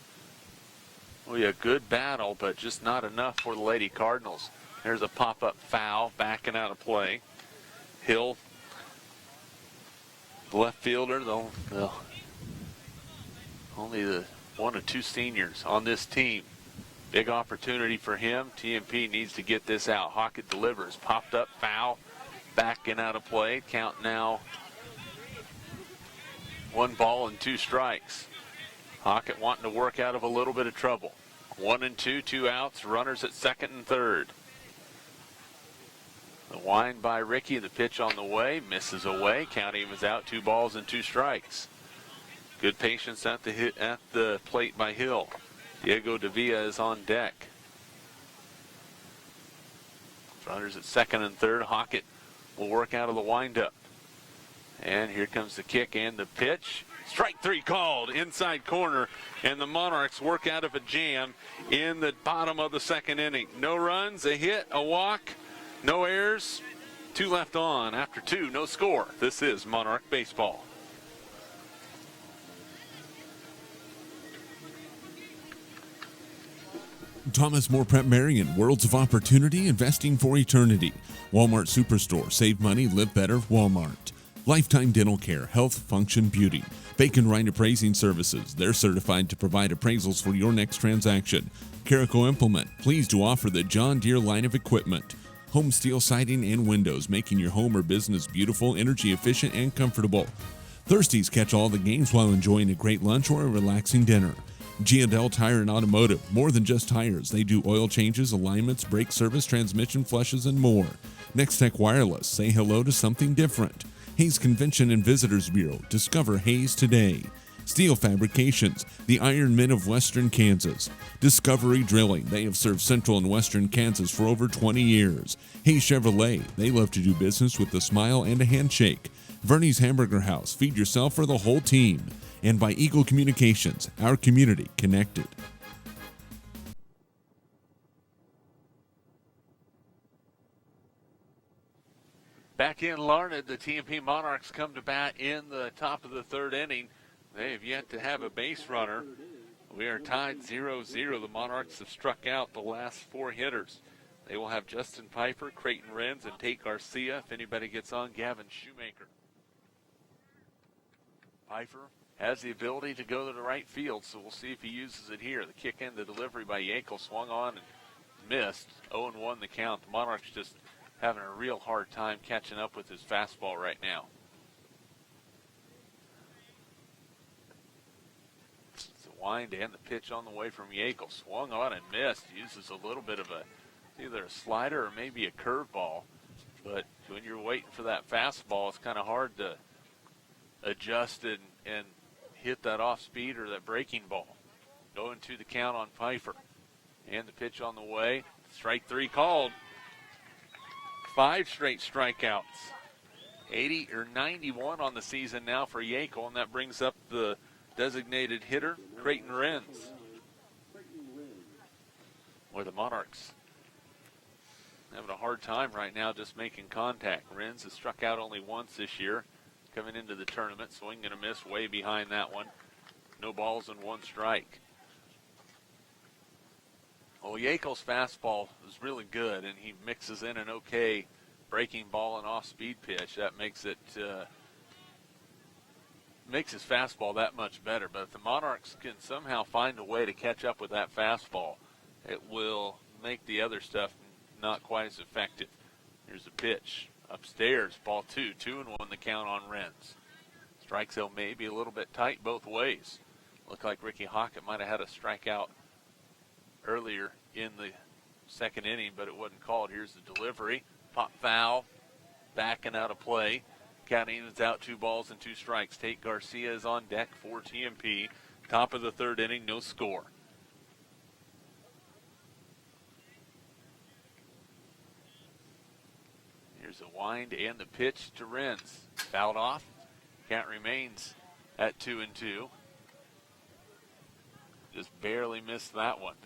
a good battle, but just not enough for the Lady Cardinals. There's a pop-up foul, backing out of play. Hill, the left fielder, only the 1 or 2 seniors on this team. Big opportunity for him. TMP needs to get this out. Hockett delivers, popped up foul, backing out of play. Count now 1 ball and 2 strikes. Hockett wanting to work out of a little bit of trouble. 1 and 2, 2 outs, runners at second and third. The wind by Ricky, the pitch on the way, misses away. Counting was out, 2 balls and 2 strikes. Good patience at the plate by Hill. Diego Davila is on deck. Runners at second and third. Hockett will work out of the windup. And here comes the kick and the pitch. Strike 3 called, inside corner, and the Monarchs work out of a jam in the bottom of the second inning. No runs, a hit, a walk, no errors, 2 left on. After 2, no score. This is Monarch baseball. Thomas More Prep-Marian, Worlds of Opportunity, Investing for Eternity. Walmart Superstore, save money, live better, Walmart. Lifetime Dental Care, Health, Function, Beauty. Bacon Rind Appraising Services. They're certified to provide appraisals for your next transaction. Carico Implement, pleased to offer the John Deere line of equipment. Home steel siding and windows, making your home or business beautiful, energy efficient, and comfortable. Thirsties catch all the games while enjoying a great lunch or a relaxing dinner. G&L Tire and Automotive, more than just tires. They do oil changes, alignments, brake service, transmission flushes, and more. Next Tech Wireless, say hello to something different. Hayes Convention and Visitors Bureau, discover Hayes today. Steel Fabrications, the Iron Men of Western Kansas. Discovery Drilling, they have served Central and Western Kansas for over 20 years. Hayes Chevrolet, they love to do business with a smile and a handshake. Verney's Hamburger House, feed yourself for the whole team. And by Eagle Communications, our community connected. Back in Larned, the TMP Monarchs come to bat in the top of the third inning. They have yet to have a base runner. We are tied 0-0. The Monarchs have struck out the last 4 hitters. They will have Justin Piper, Creighton Renz, and Tate Garcia. If anybody gets on, Gavin Shoemaker. Piper has the ability to go to the right field, so we'll see if he uses it here. The kick and the delivery by Yankel swung on and missed. 0-1 the count. The Monarchs just having a real hard time catching up with his fastball right now. The wind and the pitch on the way from Yakel. Swung on and missed. Uses a little bit of either a slider or maybe a curveball. But when you're waiting for that fastball, it's kind of hard to adjust and hit that off speed or that breaking ball. Going to the count on Pfeiffer. And the pitch on the way. Strike 3 called. 5 straight strikeouts. 80 or 91 on the season now for Yakel, and that brings up the designated hitter, Creighton Renz. Where the Monarchs having a hard time right now just making contact. Renz has struck out only once this year coming into the tournament. Swing and a miss way behind that one. No balls and 1 strike. Well, Yakel's fastball is really good, and he mixes in an okay breaking ball and off-speed pitch. That makes it makes his fastball that much better. But if the Monarchs can somehow find a way to catch up with that fastball, it will make the other stuff not quite as effective. Here's a pitch upstairs, ball 2, 2-1 the count on Renz. Strike zone may be a little bit tight both ways. Looked like Ricky Hockett might have had a strikeout earlier in the second inning, but it wasn't called. Here's the delivery. Pop foul, backing out of play. Counting is out, 2 balls and 2 strikes. Tate Garcia is on deck for TMP. Top of the third inning, no score. Here's a wind and the pitch to Renz. Fouled off. Count remains at 2-2. Just barely missed that one.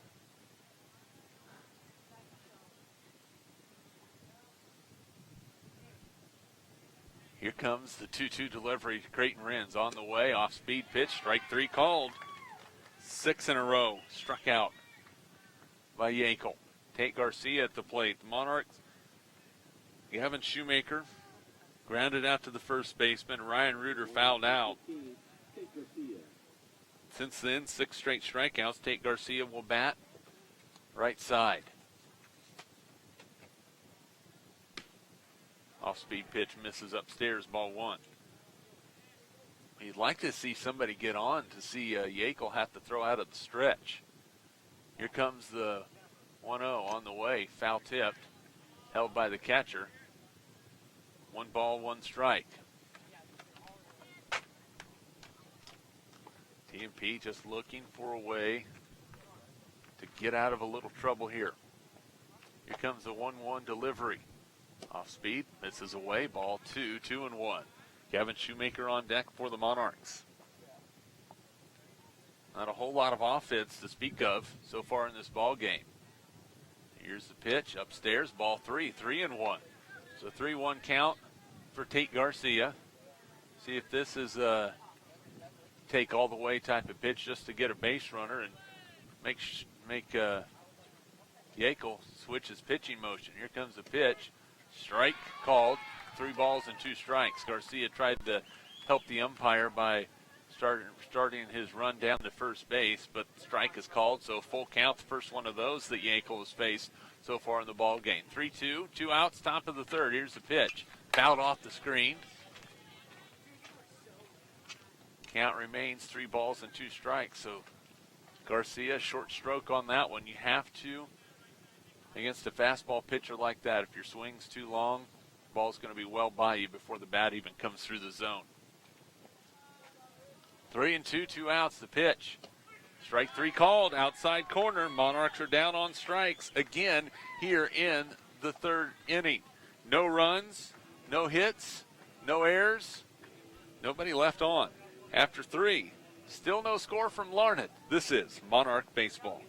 Here comes the 2-2 delivery to Creighton Renz on the way. Off-speed pitch, strike 3 called. 6 in a row, struck out by Yakel. Tate Garcia at the plate. The Monarchs, Gavin Shoemaker grounded out to the first baseman. Ryan Reuter fouled out. Since then, 6 straight strikeouts. Tate Garcia will bat right side. Off-speed pitch misses upstairs, ball 1. You'd like to see somebody get on to see Yakel have to throw out of the stretch. Here comes the 1-0 on the way, foul tipped, held by the catcher. 1 ball, 1 strike. TMP just looking for a way to get out of a little trouble here. Here comes the 1-1 delivery. Off speed, misses away, ball 2, 2-1. Gavin Shoemaker on deck for the Monarchs. Not a whole lot of offense to speak of so far in this ball game. Here's the pitch, upstairs, ball 3, 3-1. So 3-1 count for Tate Garcia. See if this is a take all the way type of pitch just to get a base runner and make Yakel switch his pitching motion. Here comes the pitch. Strike called, 3 balls and 2 strikes. Garcia tried to help the umpire by starting his run down to first base, but strike is called, so full count, the first one of those that Yakel has faced so far in the ball game. 3-2, 2 outs, top of the third. Here's the pitch. Fouled off the screen. Count remains 3 balls and 2 strikes, so Garcia, short stroke on that one. You have to, against a fastball pitcher like that, if your swing's too long, the ball's going to be well by you before the bat even comes through the zone. 3-2, 2 outs, the pitch. Strike 3 called, outside corner. Monarchs are down on strikes again here in the third inning. No runs, no hits, no errors, nobody left on. After 3, still no score from Larned. This is Monarch Baseball.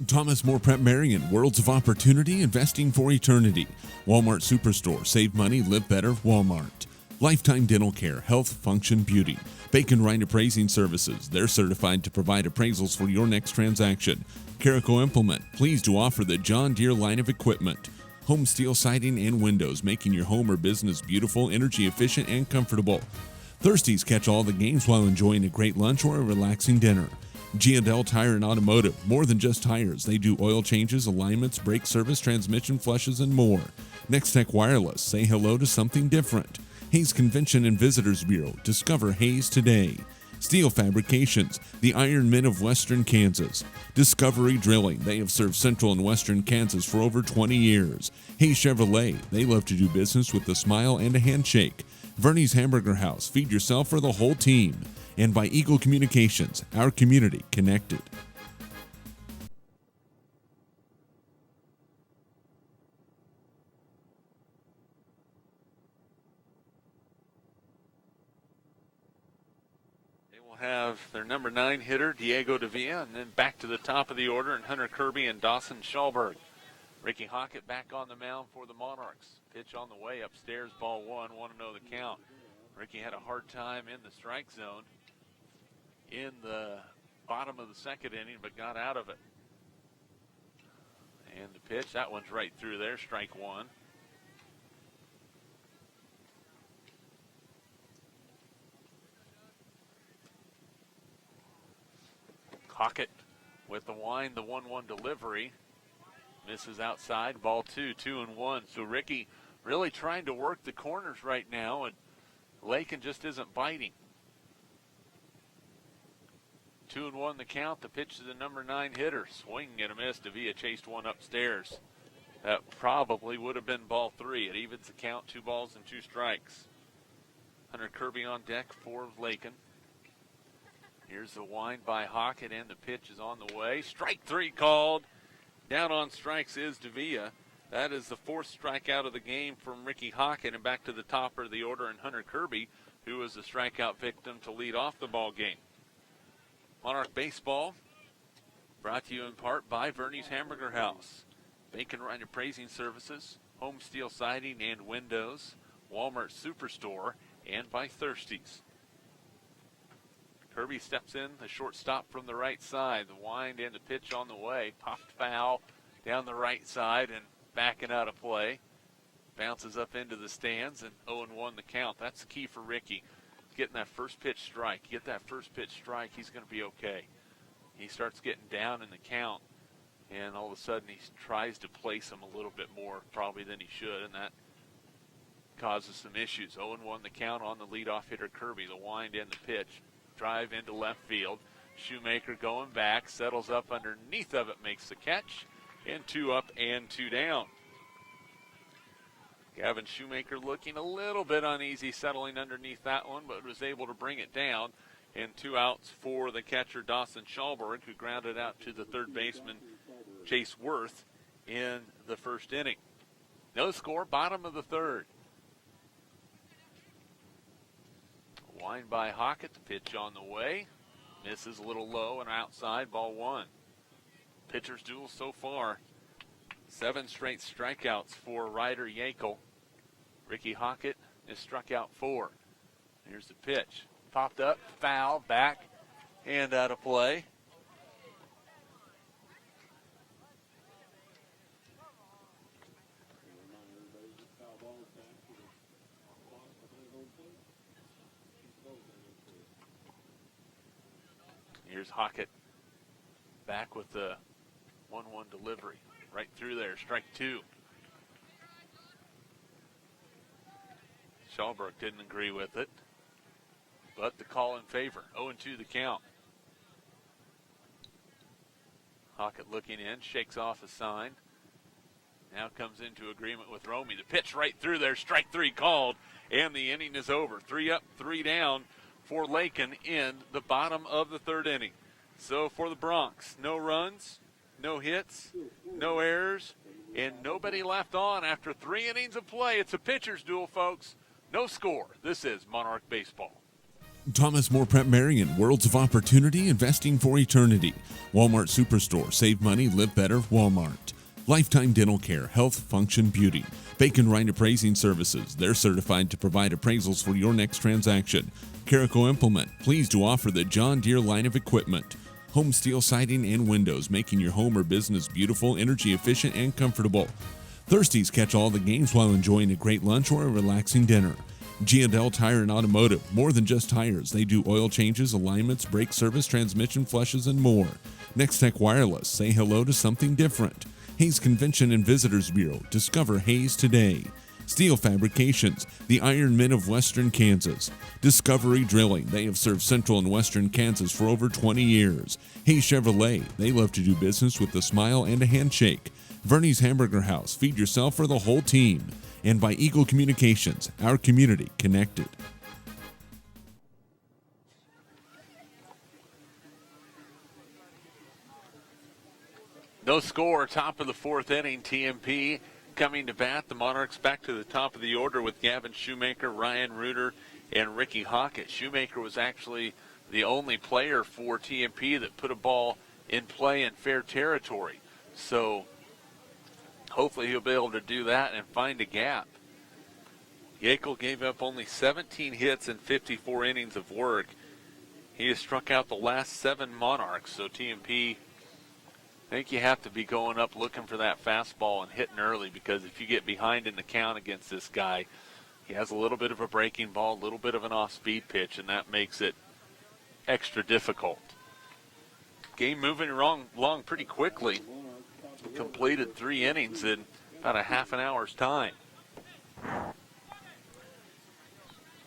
Thomas More Prep-Marian, Worlds of Opportunity, Investing for Eternity. Walmart Superstore, save money, live better, Walmart. Lifetime Dental Care, Health, Function, Beauty. Bacon Rind Appraising Services, they're certified to provide appraisals for your next transaction. Carico Implement, pleased to offer the John Deere line of equipment. Home steel siding and windows, making your home or business beautiful, energy efficient, and comfortable. Thirsties catch all the games while enjoying a great lunch or a relaxing dinner. G&L Tire and Automotive, more than just tires. They do oil changes, alignments, brake service, transmission flushes, and more. Next Tech Wireless, say hello to something different. Hayes Convention and Visitors Bureau, discover Hayes today. Steel Fabrications, the Iron Men of Western Kansas. Discovery Drilling, they have served Central and Western Kansas for over 20 years. Hayes Chevrolet, they love to do business with a smile and a handshake. Vernie's Hamburger House, feed yourself or the whole team. And by Eagle Communications, our community connected. Have their number 9 hitter, Diego Davia, and then back to the top of the order, and Hunter Kirby and Dawson Schallberg. Ricky Hockett back on the mound for the Monarchs. Pitch on the way upstairs, ball 1, want to know the count. Ricky had a hard time in the strike zone in the bottom of the second inning, but got out of it. And the pitch, that one's right through there, strike 1. Hockett with the wind, the 1-1 delivery. Misses outside, ball 2, 2-1. So Ricky really trying to work the corners right now, and Lakin just isn't biting. 2-1 the count. The pitch to the number 9 hitter. Swinging and a miss. Davia chased one upstairs. That probably would have been ball 3. It evens the count, 2 balls and 2 strikes. Hunter Kirby on deck for Lakin. Here's the wind by Hockett, and the pitch is on the way. Strike 3 called. Down on strikes is Davia. That is the 4th strikeout of the game from Ricky Hockett, and back to the top of the order and Hunter Kirby, who was the strikeout victim to lead off the ball game. Monarch Baseball brought to you in part by Vernie's Hamburger House, Bacon Rind Appraising Services, Home Steel Siding and Windows, Walmart Superstore, and by Thirsties. Kirby steps in, the shortstop from the right side. The wind and the pitch on the way. Popped foul down the right side and backing out of play. Bounces up into the stands, and 0-1 the count. That's the key for Ricky. Getting that first pitch strike. Get that first pitch strike, he's going to be okay. He starts getting down in the count, and all of a sudden he tries to place him a little bit more probably than he should, and that causes some issues. 0-1 the count on the leadoff hitter Kirby. The wind and the pitch. Drive into left field. Shoemaker going back, settles up underneath of it, makes the catch, and 2 up and 2 down. Gavin Shoemaker looking a little bit uneasy settling underneath that one, but was able to bring it down, and 2 outs for the catcher Dawson Schallberg, who grounded out to the third baseman Chase Worth in the first inning. No score, bottom of the third. Wind by Hockett, the pitch on the way. Misses a little low and outside, ball 1. Pitcher's duel so far. 7 straight strikeouts for Ryder Yankel. Ricky Hockett is struck out 4. Here's the pitch. Popped up, foul, back, and out of play. Here's Hockett back with the 1-1 delivery. Right through there, strike 2. Schallberg didn't agree with it, but the call in favor. 0-2 the count. Hockett looking in, shakes off a sign. Now comes into agreement with Romy. The pitch right through there, strike 3 called, and the inning is over. 3 up, 3 down for Lakin in the bottom of the third inning. So for the Bronx, no runs, no hits, no errors, and nobody left on after 3 innings of play. It's a pitcher's duel, folks. No score. This is Monarch Baseball. Thomas More Pratt-Marian, Worlds of Opportunity, Investing for Eternity. Walmart Superstore, save money, live better, Walmart. Lifetime Dental Care, Health, Function, Beauty. Bacon Rind Appraising Services, they're certified to provide appraisals for your next transaction. Carico Implement, pleased to offer the John Deere line of equipment. Home Steel Siding and Windows, making your home or business beautiful, energy efficient, and comfortable. Thirsties, catch all the games while enjoying a great lunch or a relaxing dinner. G&L Tire and Automotive, more than just tires. They do oil changes, alignments, brake service, transmission flushes, and more. Next Tech Wireless, say hello to something different. Hayes Convention and Visitors Bureau, discover Hayes today. Steel Fabrications, the Iron Men of Western Kansas. Discovery Drilling, they have served Central and Western Kansas for over 20 years. Hayes Chevrolet, they love to do business with a smile and a handshake. Verney's Hamburger House, feed yourself for the whole team. And by Eagle Communications, our community connected. No score, top of the fourth inning. TMP coming to bat. The Monarchs back to the top of the order with Gavin Shoemaker, Ryan Reuter, and Ricky Hockett. Shoemaker was actually the only player for TMP that put a ball in play in fair territory. So hopefully he'll be able to do that and find a gap. Yackel gave up only 17 hits in 54 innings of work. He has struck out the last 7 Monarchs, so TMP, I think you have to be going up looking for that fastball and hitting early, because if you get behind in the count against this guy, he has a little bit of a breaking ball, a little bit of an off-speed pitch, and that makes it extra difficult. Game moving along pretty quickly. Completed 3 innings in about a half an hour's time.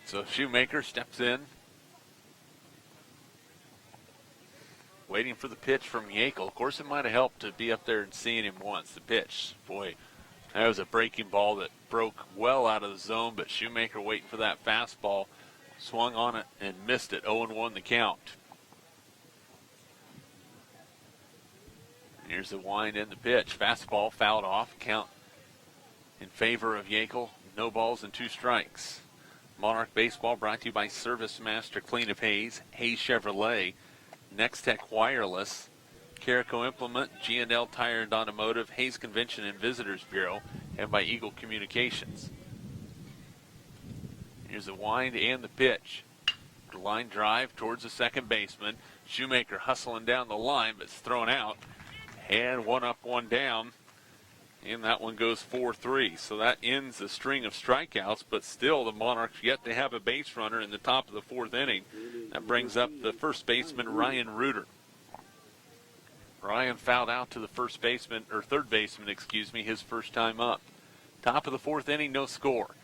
So Shoemaker steps in, waiting for the pitch from Yackel. Of course, it might have helped to be up there and seeing him once. The pitch, boy, that was a breaking ball that broke well out of the zone, but Shoemaker waiting for that fastball, swung on it and missed it. 0-1 the count. Here's the wind and the pitch. Fastball fouled off. Count in favor of Yackel. No balls and 2 strikes. Monarch Baseball brought to you by Service Master Cleanup Hayes, Hayes Chevrolet, Next Tech Wireless, Carico Implement, G&L Tire and Automotive, Hayes Convention and Visitors Bureau, and by Eagle Communications. Here's the wind and the pitch. The line drive towards the second baseman. Shoemaker hustling down the line, but it's thrown out. And 1 up, 1 down. And that one goes 4-3. So that ends the string of strikeouts, but still the Monarchs yet to have a base runner in the top of the 4th inning. That brings up the first baseman, Ryan Reuter. Ryan fouled out to the first baseman, or third baseman, excuse me, his first time up. Top of the 4th inning, no score.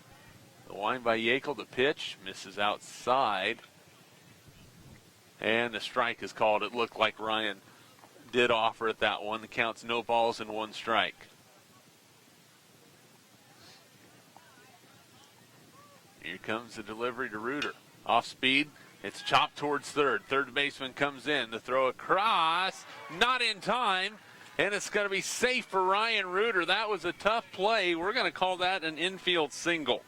The wind by Yackel, the pitch, misses outside. And the strike is called. It looked like Ryan did offer at that one. The count's no balls and 1 strike. Here comes the delivery to Reuter. Off speed. It's chopped towards third. Third baseman comes in. The throw across. Not in time. And it's going to be safe for Ryan Reuter. That was a tough play. We're going to call that an infield single,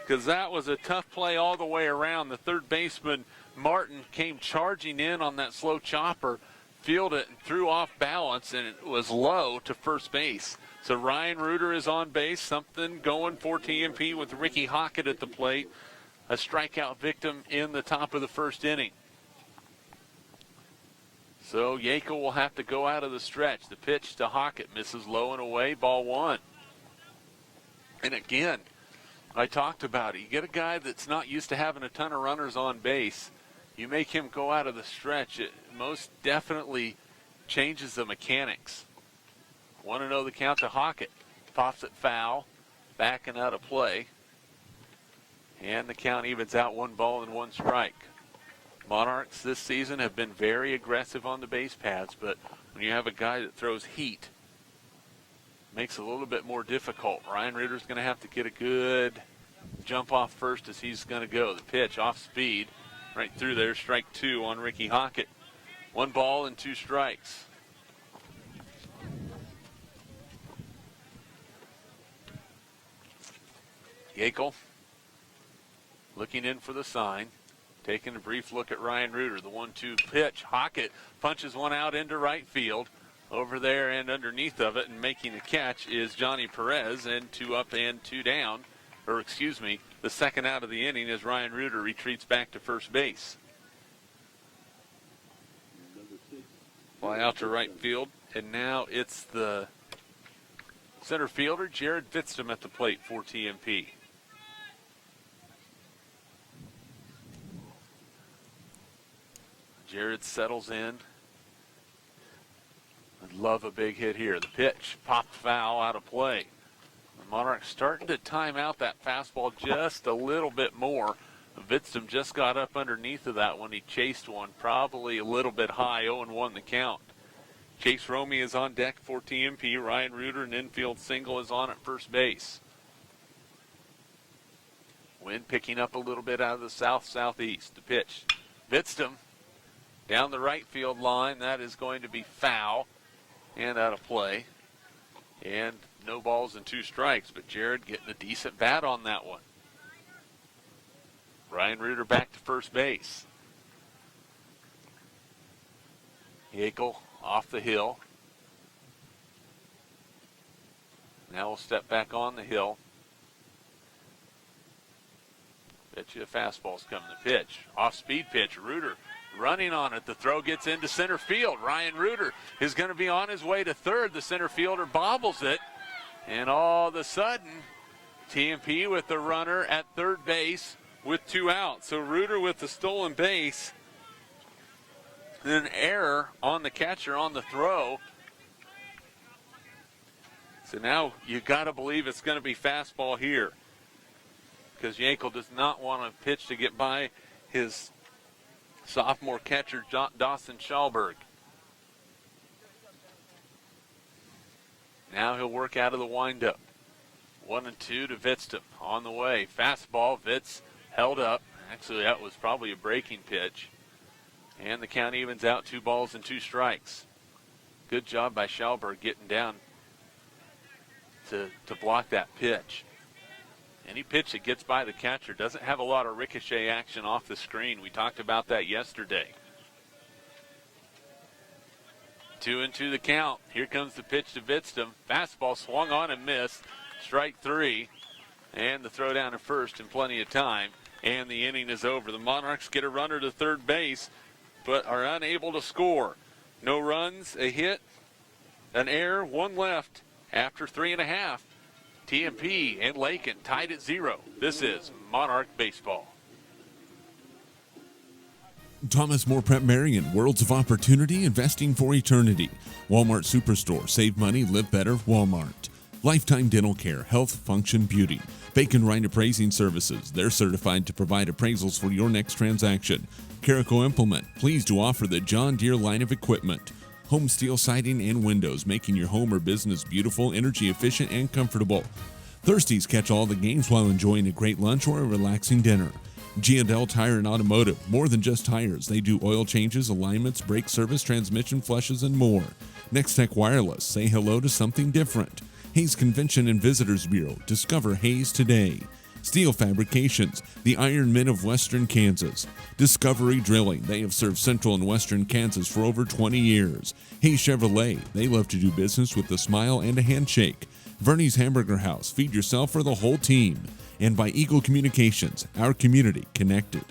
because that was a tough play all the way around. The third baseman, Martin, came charging in on that slow chopper, fielded it and threw off balance, and it was low to first base. So Ryan Reuter is on base. Something going for TMP with Ricky Hockett at the plate. A strikeout victim in the top of the 1st inning. So Yackel will have to go out of the stretch. The pitch to Hockett misses low and away, ball 1. And again, I talked about it. You get a guy that's not used to having a ton of runners on base, you make him go out of the stretch, it most definitely changes the mechanics. 1-0 the count to Hockett. Pops it foul, backing out of play. And the count evens out 1 ball and 1 strike. Monarchs this season have been very aggressive on the base paths, but when you have a guy that throws heat, it makes it a little bit more difficult. Ryan Reuter's going to have to get a good jump off first as he's going to go. The pitch off speed, right through there, strike 2 on Ricky Hockett. 1 ball and 2 strikes. Yackel looking in for the sign, taking a brief look at Ryan Reuter. The 1-2 pitch. Hockett punches one out into right field. Over there and underneath of it and making the catch is Johnny Perez, and 2 up and 2 down. Or excuse me, the second out of the inning as Ryan Reuter retreats back to first base. Fly out to right field, and now it's the center fielder, Jared Vitstum, at the plate for TMP. Jared settles in. I'd love a big hit here. The pitch popped foul out of play. The Monarchs starting to time out that fastball just a little bit more. Vitztum just got up underneath of that when he chased one, probably a little bit high, 0-1 the count. Chase Romey is on deck for TMP. Ryan Reuter, an infield single, is on at first base. Wind picking up a little bit out of the south-southeast. The pitch. Vitztum down the right field line. That is going to be foul and out of play. And no balls and 2 strikes, but Jared getting a decent bat on that one. Ryan Reuter back to first base. Yackel off the hill. Now we'll step back on the hill. Bet you a fastball's coming to pitch. Off-speed pitch. Reuter running on it. The throw gets into center field. Ryan Reuter is going to be on his way to third. The center fielder bobbles it. And all of a sudden, TMP with the runner at third base with 2 outs. So Reuter with the stolen base. An error on the catcher on the throw. So now you got to believe it's going to be fastball here, because Yankel does not want to pitch to get by his sophomore catcher, Dawson Schallberg. Now he'll work out of the windup. 1-2 to Vitztum on the way. Fastball, Vitz held up. Actually, that was probably a breaking pitch. And the count evens out, 2 balls and 2 strikes. Good job by Schallberg getting down to block that pitch. Any pitch that gets by the catcher doesn't have a lot of ricochet action off the screen. We talked about that yesterday. 2-2 the count. Here comes the pitch to Vitztum. Fastball swung on and missed. Strike 3. And the throw down to first in plenty of time. And the inning is over. The Monarchs get a runner to third base, but are unable to score. No runs, a hit, an error, 1 left after 3.5. TMP and Lakin tied at 0. This is Monarch Baseball. Thomas More Prep-Marian, Worlds of Opportunity, Investing for Eternity. Walmart Superstore, save money, live better, Walmart. Lifetime Dental Care, Health, Function, Beauty. Bacon Rind Appraising Services, they're certified to provide appraisals for your next transaction. Caraco Implement, pleased to offer the John Deere line of equipment. Home steel siding and windows, making your home or business beautiful, energy efficient, and comfortable. Thirsties catch all the games while enjoying a great lunch or a relaxing dinner. G&L Tire and Automotive, more than just tires. They do oil changes, alignments, brake service, transmission flushes, and more. Next Tech Wireless, say hello to something different. Hayes Convention and Visitors Bureau, discover Hayes today. Steel Fabrications, the Iron Men of Western Kansas. Discovery Drilling, they have served Central and Western Kansas for over 20 years. Hayes Chevrolet, they love to do business with a smile and a handshake. Verney's Hamburger House, feed yourself or the whole team. And by Eagle Communications, our community connected.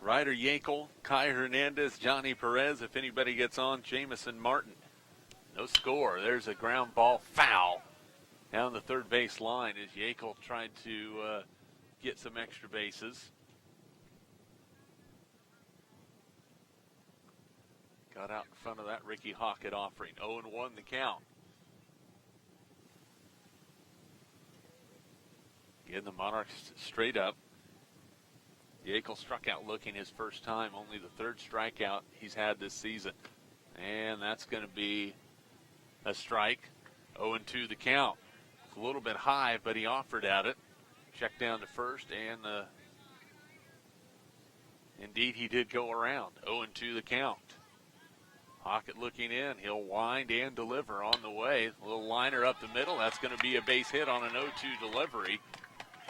Ryder Yankel, Kai Hernandez, Johnny Perez. If anybody gets on, Jamison Martin. No score. There's a ground ball foul down the third base line as Yankel tried to get some extra bases. Got out in front of that Ricky Hockett offering. 0-1 the count. Again, the Monarchs straight up. Yankel struck out looking his first time, only the 3rd strikeout he's had this season. And that's going to be a strike. 0-2 the count. It's a little bit high, but he offered at it. Checked down to first, and indeed he did go around. 0-2 the count. Hockett looking in. He'll wind and deliver on the way. A little liner up the middle. That's going to be a base hit on an 0-2 delivery.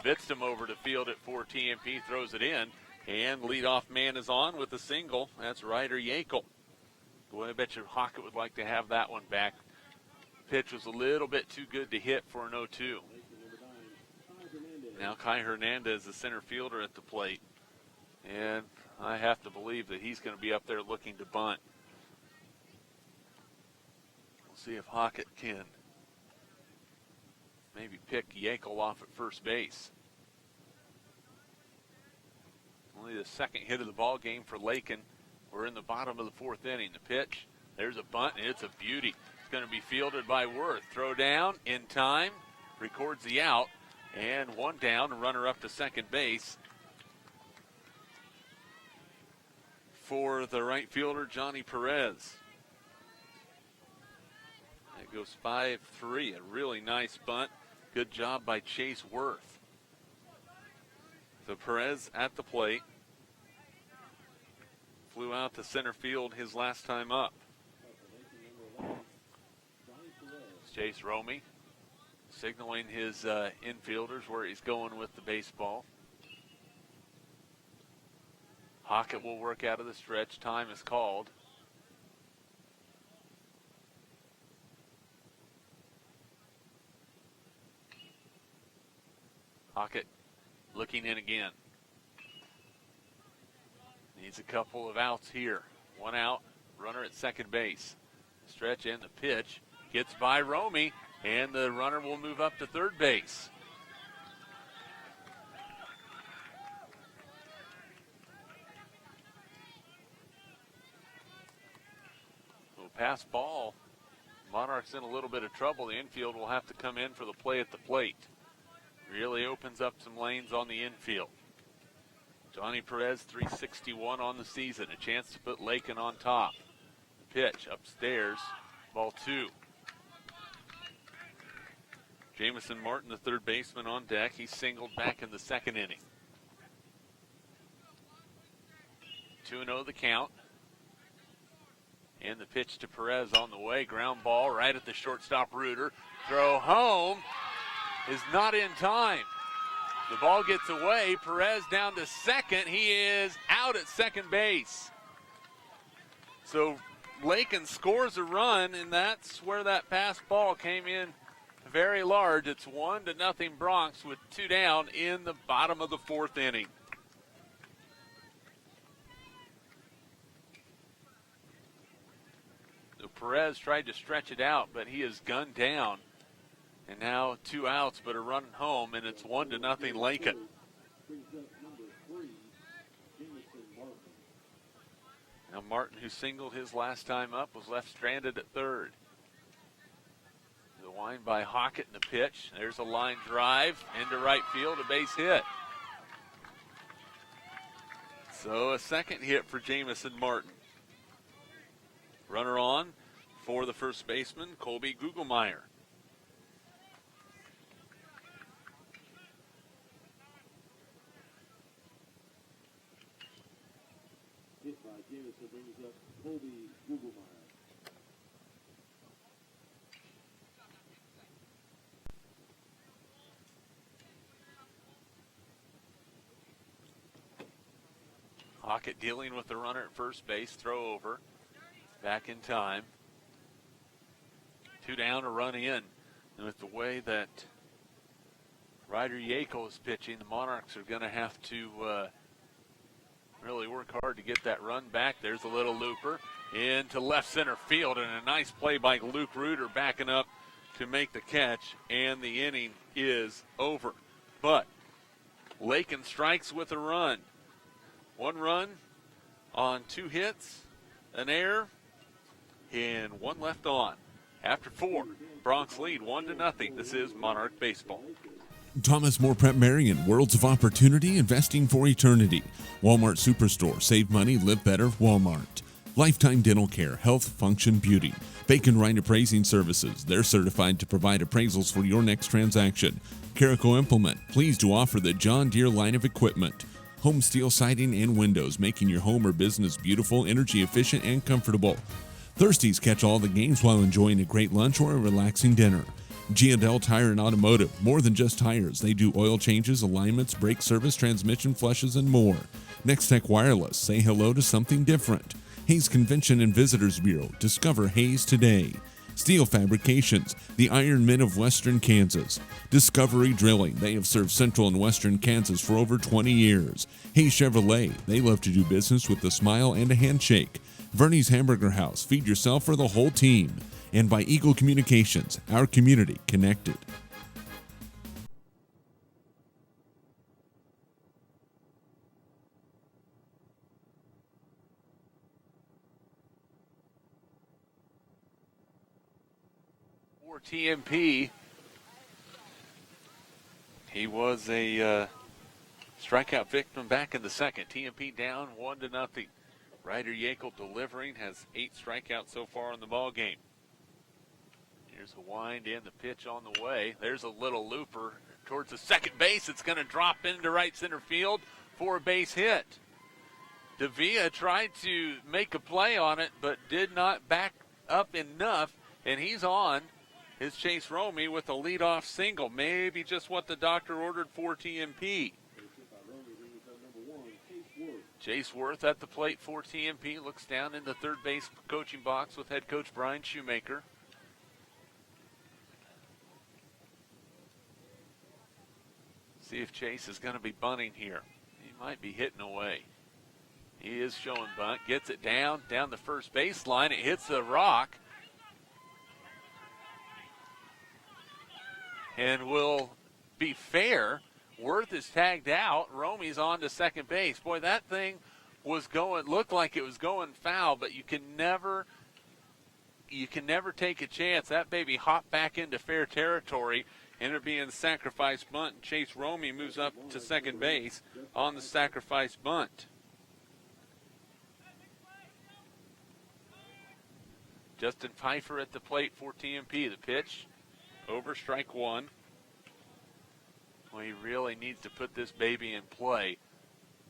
Vitztum over to field at 4. TMP throws it in, and leadoff man is on with a single. That's Ryder Yankel. Boy, I bet you Hockett would like to have that one back. Pitch was a little bit too good to hit for an 0-2. Now Kai Hernandez, the center fielder at the plate, and I have to believe that he's going to be up there looking to bunt. We'll see if Hockett can maybe pick Yankel off at first base. Only the second hit of the ball game for Lakin. We're in the bottom of the fourth inning. The pitch, there's a bunt, and it's a beauty. It's going to be fielded by Worth. Throw down in time, records the out, and one down, a runner up to second base for the right fielder, Johnny Perez. It goes 5-3, a really nice bunt. Good job by Chase Worth. So Perez at the plate. Flew out to center field his last time up. Chase Romy signaling his infielders where he's going with the baseball. Hockett will work out of the stretch. Time is called. Hockett looking in again. Needs a couple of outs here. One out, runner at second base. Stretch and the pitch. Gets by Romy, and the runner will move up to third base. So pass ball. Monarchs in a little bit of trouble. The infield will have to come in for the play at the plate. Really opens up some lanes on the infield. Johnny Perez, 361 on the season. A chance to put Lakin on top. Pitch upstairs. Ball two. Jamison Martin, the third baseman, on deck. He singled back in the second inning. 2-0 the count. And the pitch to Perez on the way. Ground ball right at the shortstop Reuter. Throw home is not in time. The ball gets away. Perez down to second. He is out at second base. So Lakin scores a run, and that's where that pass ball came in very large. It's 1-0 Bronx with two down in the bottom of the fourth inning. So Perez tried to stretch it out, but he is gunned down. And now two outs, but a run home, and it's 1-0 Lakin. Now Martin, who singled his last time up, was left stranded at third. The wind by Hockett in the pitch. There's a line drive into right field, a base hit. So a second hit for Jamison Martin. Runner on for the first baseman, Colby Gugelmeyer. Hit by Jamison brings up Colby Gugelmeyer. Hockett dealing with the runner at first base, throw over, back in time. Two down, a run in. And with the way that Ryder Yako is pitching, the Monarchs are going to have to really work hard to get that run back. There's a little looper into left center field, and a nice play by Luke Reuter backing up to make the catch, and the inning is over. But Lakin strikes with a run. One run on two hits, an error, and one left on. After four, Bronx lead 1-0. This is Monarch Baseball. Thomas More Prep-Marian, Worlds of Opportunity, Investing for Eternity. Walmart Superstore, Save Money, Live Better, Walmart. Lifetime Dental Care, Health, Function, Beauty. Bacon Rind Appraising Services, they're certified to provide appraisals for your next transaction. Carico Implement, pleased to offer the John Deere line of equipment. Home steel siding and windows, making your home or business beautiful, energy efficient, and comfortable. Thirsties catch all the games while enjoying a great lunch or a relaxing dinner. G&L Tire and Automotive, more than just tires. They do oil changes, alignments, brake service, transmission flushes, and more. Next Tech Wireless, say hello to something different. Hayes Convention and Visitors Bureau, discover Hayes today. Steel Fabrications, the Iron Men of Western Kansas. Discovery Drilling, they have served Central and Western Kansas for over 20 years. Hayes Chevrolet, they love to do business with a smile and a handshake. Verney's Hamburger House, feed yourself or the whole team. And by Eagle Communications, our community connected. TMP. He was a strikeout victim back in the second. TMP down 1-0. Ryder Yakel delivering, has 8 strikeouts so far in the ball game. Here's a wind in, the pitch on the way. There's a little looper towards the second base. It's going to drop into right center field for a base hit. Davia tried to make a play on it, but did not back up enough, and he's on. Is Chase Romey with a leadoff single. Maybe just what the doctor ordered for TMP. Chase Worth at the plate for TMP. Looks down in the third base coaching box with head coach Brian Shoemaker. See if Chase is going to be bunting here. He might be hitting away. He is showing bunt. Gets it down the first baseline. It hits the rock. And will be fair. Worth is tagged out. Romey's on to second base. Boy, that thing looked like it was going foul, but you can never take a chance. That baby hopped back into fair territory. Ended up being sacrifice bunt. Chase Romey moves up to second base on the sacrifice bunt. Justin Pfeiffer at the plate for TMP. The pitch over, strike one. Well, he really needs to put this baby in play.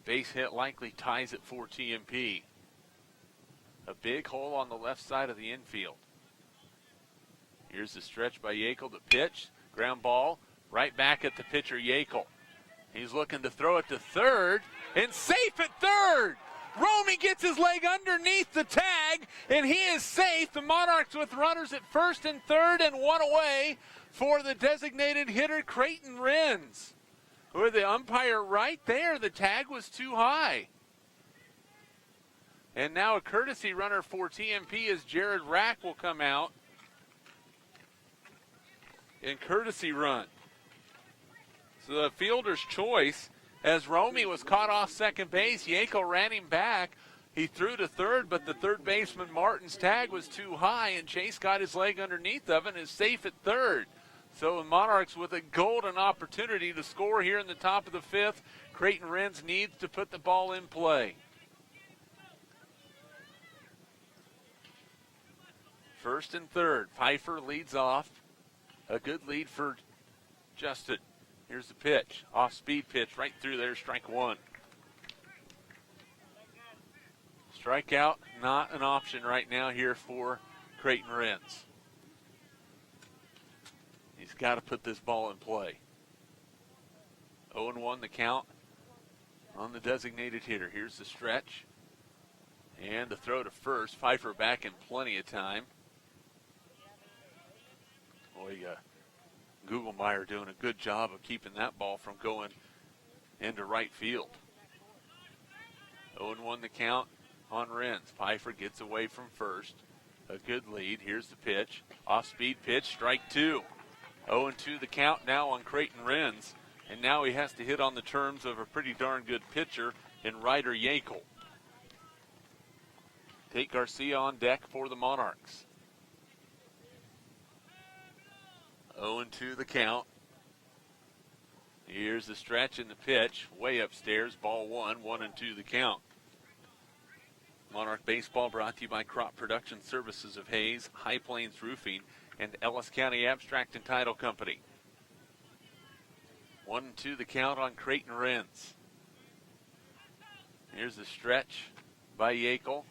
Base hit likely ties it for TMP. A big hole on the left side of the infield. Here's the stretch by Yakel. The pitch, ground ball, right back at the pitcher Yakel. He's looking to throw it to third, and safe at third. Romey gets his leg underneath the tag, and he is safe. The Monarchs with runners at first and third and one away for the designated hitter, Creighton Renz. With the umpire right there, the tag was too high. And now a courtesy runner for TMP as Jared Rack will come out in courtesy run. So the fielder's choice, as Romey was caught off second base, Yakel ran him back. He threw to third, but the third baseman Martin's tag was too high, and Chase got his leg underneath of it and is safe at third. So the Monarchs with a golden opportunity to score here in the top of the fifth. Creighton Renz needs to put the ball in play. First and third, Pfeiffer leads off. A good lead for Justin. Here's the pitch, off-speed pitch right through there, strike one. Strikeout, not an option right now here for Creighton Renz. He's got to put this ball in play. 0-1 the count on the designated hitter. Here's the stretch. And the throw to first. Pfeiffer back in plenty of time. Boy, Gugelmeyer doing a good job of keeping that ball from going into right field. 0-1 the count on Renz. Pfeiffer gets away from first. A good lead. Here's the pitch. Off-speed pitch, strike two. 0-2 the count now on Creighton Renz. And now he has to hit on the terms of a pretty darn good pitcher in Ryder Yakel. Tate Garcia on deck for the Monarchs. 0-2 the count. Here's the stretch and the pitch. Way upstairs, ball one, 1-2 the count. Monarch Baseball brought to you by Crop Production Services of Hayes, High Plains Roofing, and Ellis County Abstract and Title Company. 1-2 the count on Creighton Renz. Here's the stretch by Yakel.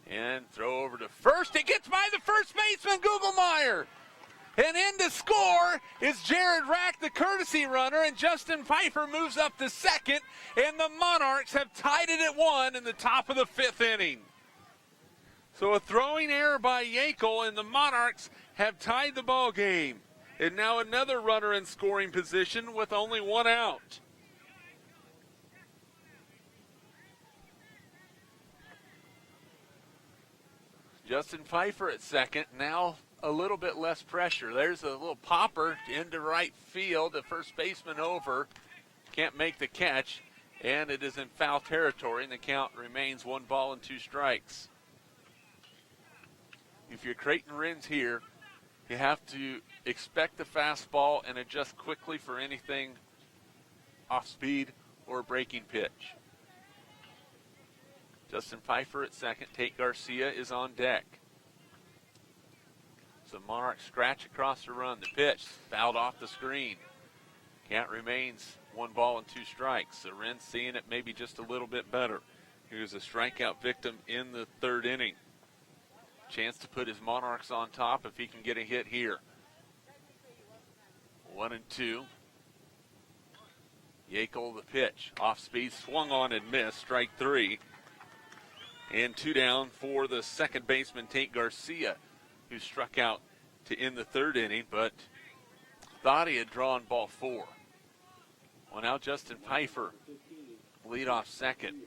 And throw over to first. It gets by the first baseman, Gugelmeyer. And in to score is Jared Rack, the courtesy runner, and Justin Pfeiffer moves up to second, and the Monarchs have tied it at 1 in the top of the fifth inning. So a throwing error by Yakel, and the Monarchs have tied the ball game. And now another runner in scoring position with only one out. Justin Pfeiffer at second, now a little bit less pressure. There's a little popper into right field. The first baseman over, can't make the catch, and it is in foul territory, and the count remains 1 ball and 2 strikes. If you're Creighton Renz here, You have to expect the fastball and adjust quickly for anything off speed or breaking pitch. Justin Pfeiffer at second. Tate Garcia is on deck. So Monarchs scratch across the run. The pitch fouled off the screen. Count remains 1 ball and 2 strikes. So Wren seeing it maybe just a little bit better. Here's a strikeout victim in the 3rd inning. Chance to put his Monarchs on top if he can get a hit here. 1-2. Yakel the pitch. Off speed, swung on and missed. Strike 3. And 2 down for the second baseman, Tate Garcia, who struck out to end the 3rd inning, but thought he had drawn ball 4. Well, now Justin Pfeiffer, lead off second.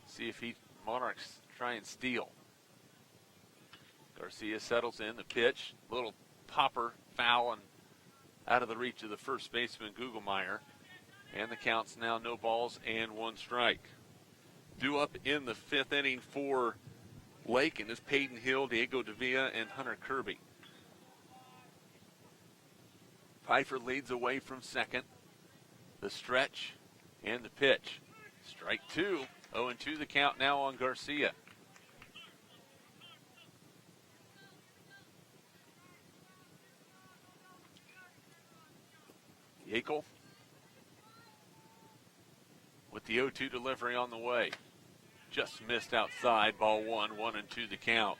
See if Monarchs try and steal. Garcia settles in the pitch. Little popper, foul, and out of the reach of the first baseman, Gugelmeyer. And the count's now no balls and 1 strike. Due up in the 5th inning for Lakin is Peyton Hill, Diego Davila, and Hunter Kirby. Pfeiffer leads away from second. The stretch and the pitch. Strike 2. 0-2 the count now on Garcia. Yakel with the 0-2 delivery on the way. Just missed outside. Ball 1, 1-2 the count.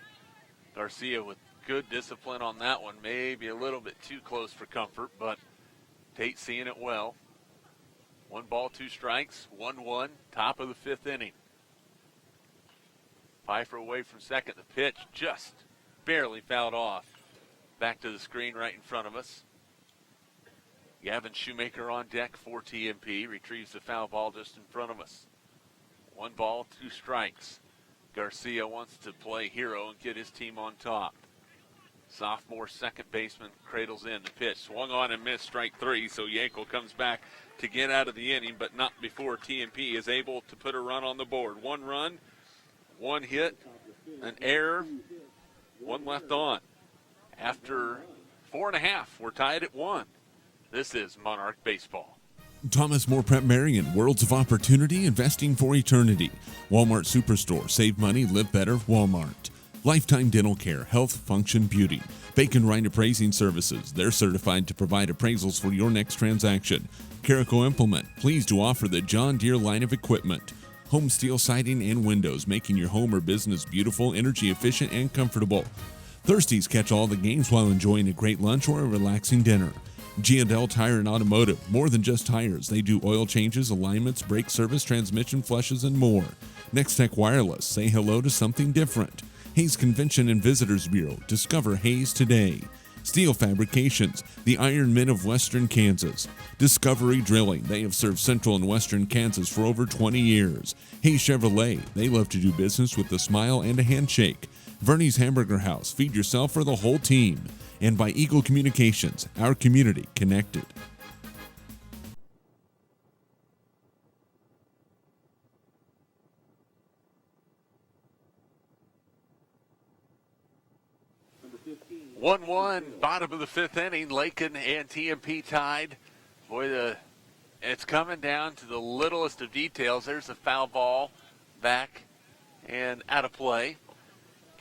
Garcia with good discipline on that one. Maybe a little bit too close for comfort, but Tate seeing it well. 1 ball, 2 strikes, 1-1, top of the 5th inning. Pfeiffer away from second. The pitch just barely fouled off. Back to the screen right in front of us. Gavin Shoemaker on deck for TMP. Retrieves the foul ball just in front of us. 1 ball, 2 strikes. Garcia wants to play hero and get his team on top. Sophomore second baseman cradles in the pitch. Swung on and missed. Strike 3. So Yakel comes back to get out of the inning, but not before TMP is able to put a run on the board. 1 run, 1 hit, an error, 1 left on. After 4.5, we're tied at 1. This is Monarch Baseball. Thomas More Prep Marian, Worlds of Opportunity, Investing for Eternity. Walmart Superstore, save money, live better, Walmart. Lifetime Dental Care, Health, Function, Beauty. Bacon Rind Appraising Services, they're certified to provide appraisals for your next transaction. Caraco Implement, pleased to offer the John Deere line of equipment. Home steel siding and windows, making your home or business beautiful, energy efficient, and comfortable. Thirsties catch all the games while enjoying a great lunch or a relaxing dinner. G&L Tire and Automotive, more than just tires. They do oil changes, alignments, brake service, transmission flushes, and more. Next Tech Wireless, say hello to something different. Hayes Convention and Visitors Bureau, discover Hayes today. Steel Fabrications, the Iron Men of Western Kansas. Discovery Drilling, they have served Central and Western Kansas for over 20 years. Hayes Chevrolet, they love to do business with a smile and a handshake. Verney's Hamburger House, feed yourself for the whole team. And by Eagle Communications, our community connected. Number 15. 1-1, bottom of the 5th inning. Lakin and TMP tied. Boy, it's coming down to the littlest of details. There's a foul ball back and out of play.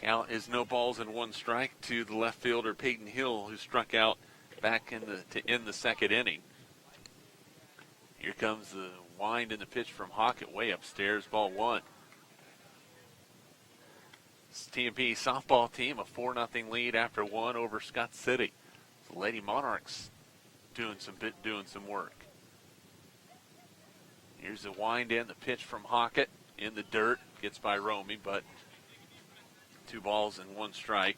Count is no balls and 1 strike to the left fielder Peyton Hill, who struck out back to end the 2nd inning. Here comes the wind and the pitch from Hockett way upstairs. Ball 1. This TMP softball team a 4-0 lead after 1 over Scott City. The Lady Monarchs doing some work. Here's the wind in the pitch from Hockett in the dirt. Gets by Romy, but 2 balls and 1 strike.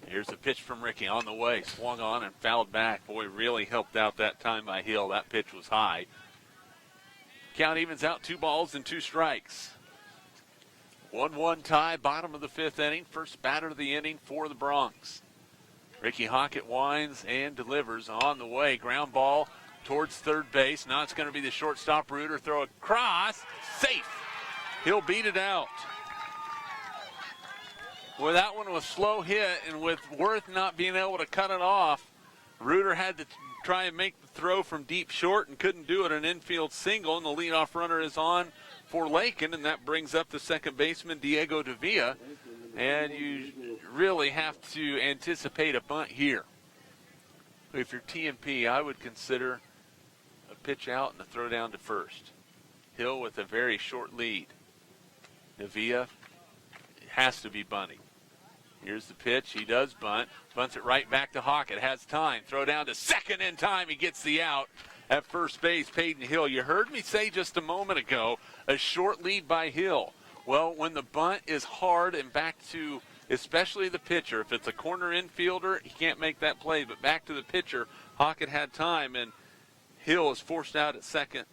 Here's a pitch from Ricky on the way. Swung on and fouled back. Boy, really helped out that time by Hill. That pitch was high. Count evens out 2 balls and 2 strikes. 1-1 tie, bottom of the 5th inning. First batter of the inning for the Bronx. Ricky Hockett winds and delivers on the way. Ground ball towards third base. Now it's going to be the shortstop. Reuter throw across. Safe. He'll beat it out. Well, that one was slow hit, and with Worth not being able to cut it off, Reuter had to try and make the throw from deep short and couldn't do it. An infield single, and the leadoff runner is on for Lakin, and that brings up the second baseman, Diego Davila. And you really have to anticipate a bunt here. If you're TMP, I would consider a pitch out and a throw down to first. Hill with a very short lead. Davila has to be bunting. Here's the pitch. He does bunt. Bunts it right back to Hockett. Has time. Throw down to second in time. He gets the out at first base. Peyton Hill. You heard me say just a moment ago, a short lead by Hill. Well, when the bunt is hard and back to especially the pitcher, if it's a corner infielder, he can't make that play. But back to the pitcher, Hockett had time, and Hill is forced out at second.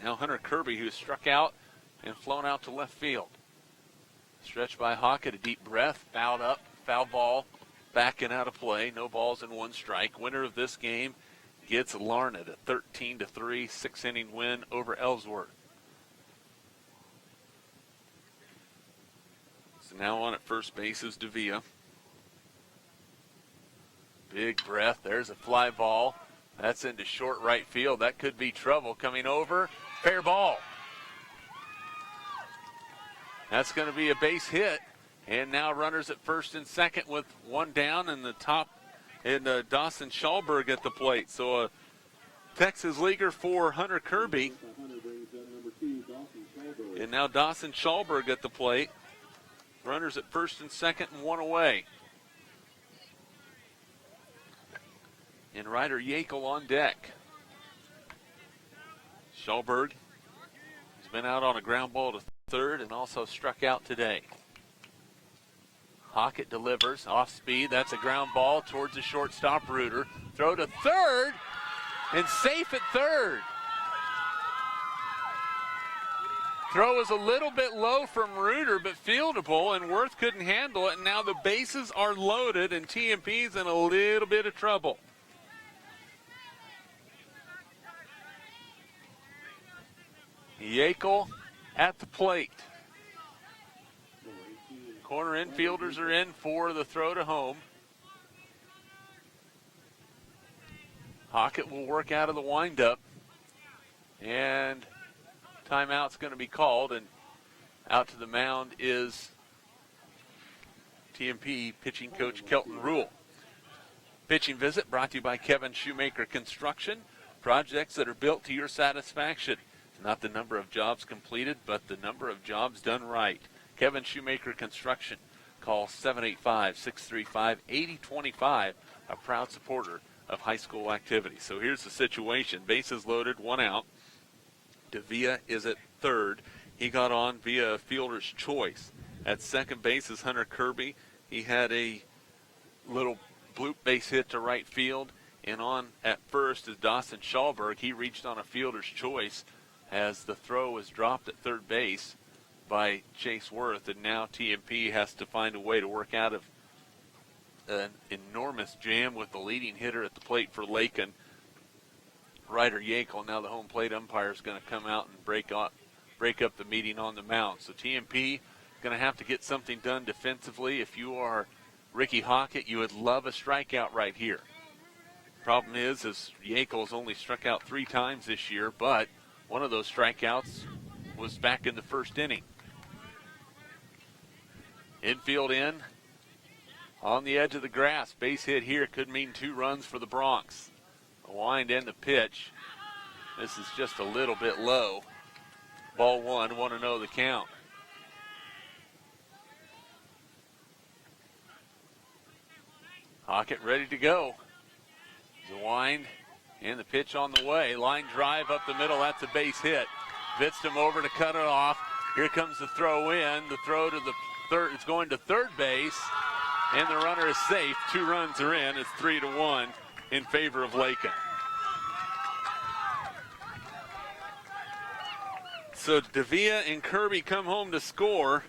Now Hunter Kirby, who struck out and flown out to left field. Stretched by Hockett, a deep breath, fouled up, foul ball, back and out of play. No balls and one strike. Winner of this game gets Larned, a 13-3 6-inning win over Ellsworth. So now on at first base is Davila. Big breath. There's a fly ball. That's into short right field. That could be trouble coming over. Fair ball. That's going to be a base hit. And now runners at first and second with one down in the top. And Dawson Schallberg at the plate. So a Texas leaguer for Hunter Kirby. And now Dawson Schallberg at the plate. Runners at first and second and one away. And Ryder Yakel on deck. Schallberg has been out on a ground ball to third and also struck out today. Hockett delivers off speed. That's a ground ball towards the shortstop, Reuter. Throw to third and safe at third. Throw is a little bit low from Reuter, but fieldable, and Worth couldn't handle it. And now the bases are loaded, and TMP's in a little bit of trouble. Yakel at the plate. Corner infielders are in for the throw to home. Hockett will work out of the windup. And timeout's going to be called, and out to the mound is TMP pitching coach Kelton Rule. Pitching visit brought to you by Kevin Shoemaker Construction. Projects that are built to your satisfaction. Not the number of jobs completed, but the number of jobs done right. Kevin Shoemaker Construction. Call 785-635-8025, a proud supporter of high school activity. So here's the situation. Bases loaded, one out. Davila is at third. He got on via fielder's choice. At second base is Hunter Kirby. He had a little bloop base hit to right field. And on at first is Dawson Schallberg. He reached on a fielder's choice as the throw was dropped at third base by Chase Worth, and now TMP has to find a way to work out of an enormous jam with the leading hitter at the plate for Lakin, Ryder Yakel. Now the home plate umpire is going to come out and break up the meeting on the mound. So TMP going to have to get something done defensively. If you are Ricky Hockett, you would love a strikeout right here. Problem is Yakel has only struck out 3 times this year, but one of those strikeouts was back in the first inning. Infield in, on the edge of the grass. Base hit here could mean 2 runs for the Bronx. The wind and the pitch. This is just a little bit low. Ball 1, 1-0 the count. Hockett ready to go. The wind and the pitch on the way. Line drive up the middle. That's a base hit. Vitztum over to cut it off. Here comes the throw in. The throw to the third. It's going to third base. And the runner is safe. 2 runs are in. It's 3-1 in favor of Lakin. So Davila and Kirby come home to score.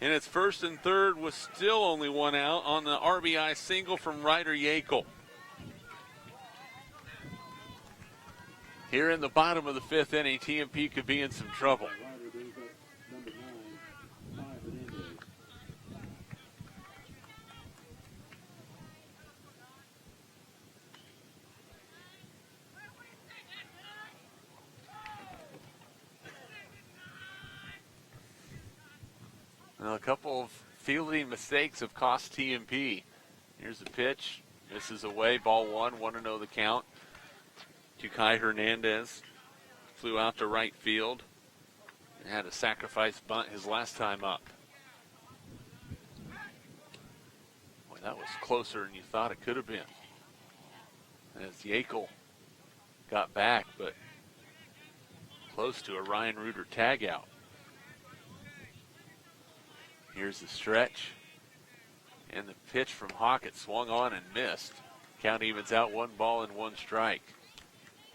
And it's first and third with still only one out on the RBI single from Ryder Yakel. Here in the bottom of the fifth inning, TMP could be in some trouble. Ryder brings up number 9, Hernandez. Now, a couple of fielding mistakes have cost TMP. Here's the pitch. Misses away. Ball one. 1-0 the count. To Kai Hernandez. Flew out to right field. And had a sacrifice bunt his last time up. Boy, that was closer than you thought it could have been. As Yakel got back, but close to a Ryan Reuter tag out. Here's the stretch. And the pitch from Hockett swung on and missed. Count evens out 1 ball and 1 strike.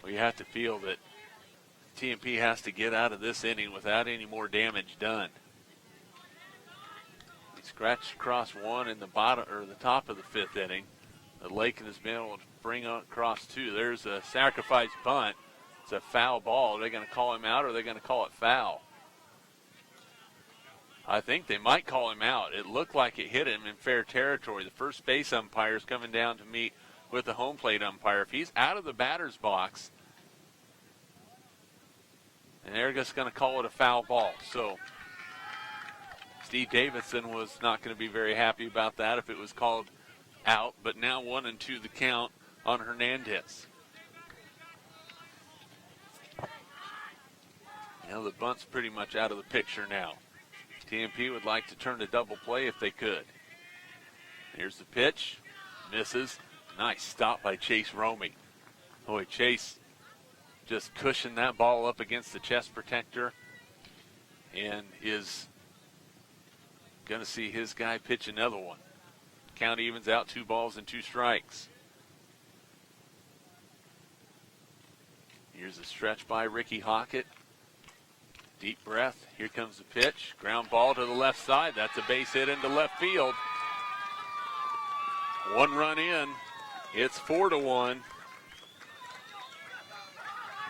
Well, you have to feel that TMP has to get out of this inning without any more damage done. He scratched across one in the bottom or the top of the fifth inning. The Lakin has been able to bring on across 2. There's a sacrifice bunt. It's a foul ball. Are they going to call him out or are they going to call it foul? I think they might call him out. It looked like it hit him in fair territory. The first base umpire is coming down to meet with the home plate umpire. If he's out of the batter's box, and they're just going to call it a foul ball. So Steve Davidson was not going to be very happy about that if it was called out. But now 1-2 the count on Hernandez. Now the bunt's pretty much out of the picture now. TMP would like to turn to double play if they could. Here's the pitch. Misses. Nice stop by Chase Romey. Boy, Chase just cushioned that ball up against the chest protector and is going to see his guy pitch another one. Count evens out 2 balls and 2 strikes. Here's a stretch by Ricky Hockett. Deep breath. Here comes the pitch. Ground ball to the left side. That's a base hit into left field. 1 run in. It's 4-1.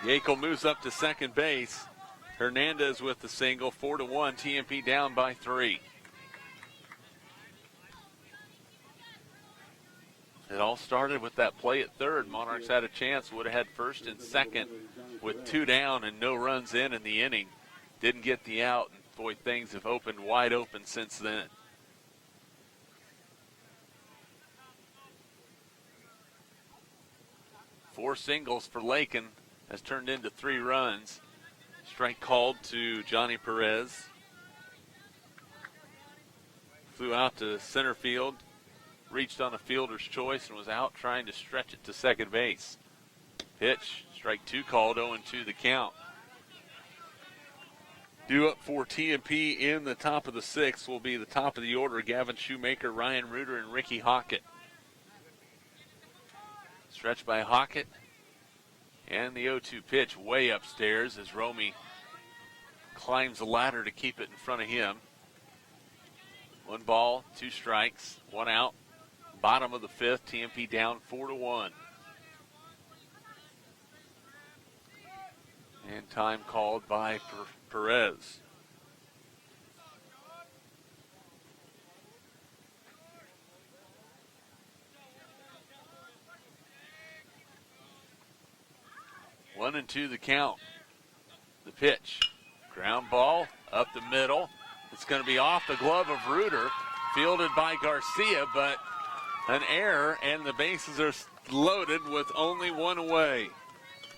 Yakel moves up to second base. Hernandez with the single. 4-1. TMP down by 3. It all started with that play at third. Monarchs had a chance. Would have had first and second with 2 down and no runs in the inning. Didn't get the out, and boy, things have opened wide open since then. Four singles for Lakin has turned into 3 runs. Strike called to Johnny Perez. Flew out to center field, reached on a fielder's choice, and was out trying to stretch it to second base. Pitch, strike 2 called, 0-2 the count. Due up for TMP in the top of the 6th will be the top of the order. Gavin Shoemaker, Ryan Reuter, and Ricky Hockett. Stretch by Hockett. And the 0-2 pitch way upstairs as Romey climbs the ladder to keep it in front of him. 1 ball, 2 strikes, 1 out. Bottom of the 5th, TMP down 4-1. And time called by Perez. One and 2 the count. The pitch. Ground ball up the middle. It's going to be off the glove of Reuter. Fielded by Garcia, but an error, and the bases are loaded with only 1 away.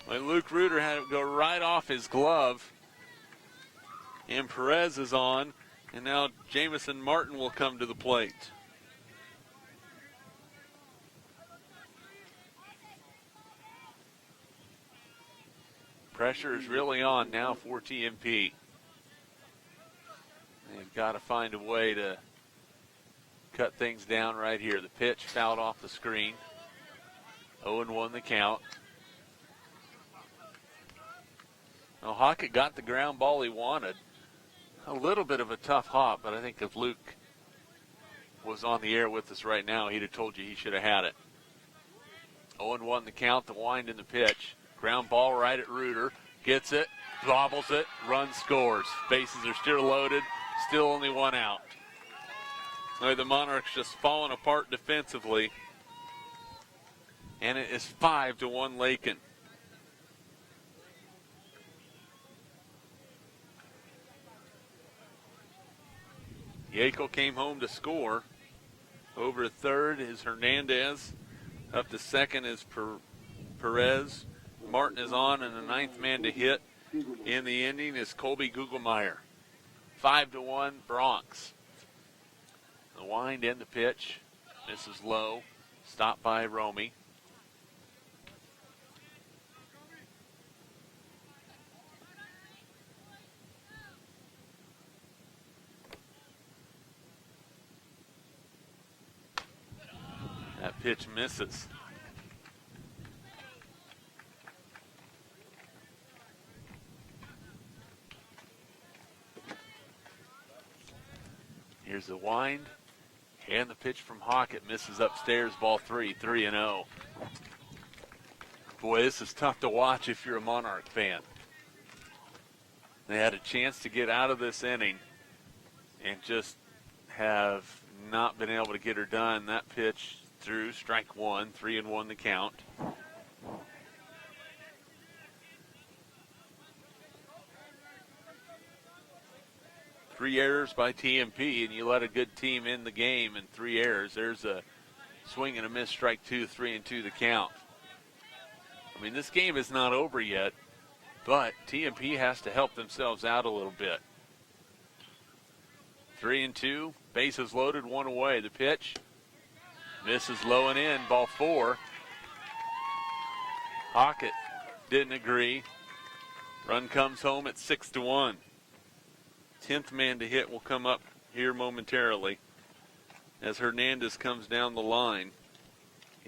Well, Luke Reuter had it go right off his glove. And Perez is on, and now Jamison Martin will come to the plate. Pressure is really on now for TMP. They've got to find a way to cut things down right here. The pitch fouled off the screen. 0-1 the count. Well, Hockett got the ground ball he wanted. a little bit of a tough hop, but I think if Luke was on the air with us right now, he'd have told you he should have had it. 0-1 the count, the wind and the pitch. Ground ball right at Reuter. Gets it, bobbles it, runs, scores. Bases are still loaded, still only one out. The Monarchs just falling apart defensively. And it is 5-1 Lakin. Yackel came home to score. Over third is Hernandez. Up to second is Perez. Martin is on, and the ninth man to hit in the inning is Colby Gugelmeyer. 5-1 Bronx. The wind and the pitch. This is low. Stopped by Romy. That pitch misses. Here's the wind and the pitch from Hockett. Misses upstairs, ball 3-0. Boy, this is tough to watch if you're a Monarch fan. They had a chance to get out of this inning and just have not been able to get her done. That pitch through, strike one, 3-1 the count. Three errors by TMP, and you let a good team in the game in 3 errors. There's a swing and a miss, strike two, 3-2 the count. I mean, this game is not over yet, but TMP has to help themselves out a little bit. 3-2, bases loaded, one away. The pitch misses low and in, ball 4. Hockett didn't agree. Run comes home at 6-1. 10th man to hit will come up here momentarily as Hernandez comes down the line.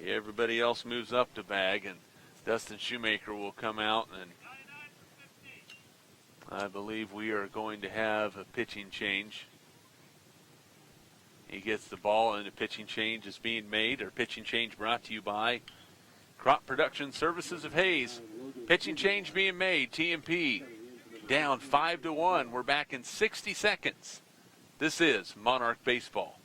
Everybody else moves up to bag, and Dustin Shoemaker will come out, and I believe we are going to have a pitching change. He gets the ball, and a pitching change is being made, or pitching change brought to you by Crop Production Services of Hayes. Pitching change being made. TMP down 5-1. We're back in 60 seconds. This is Monarch Baseball.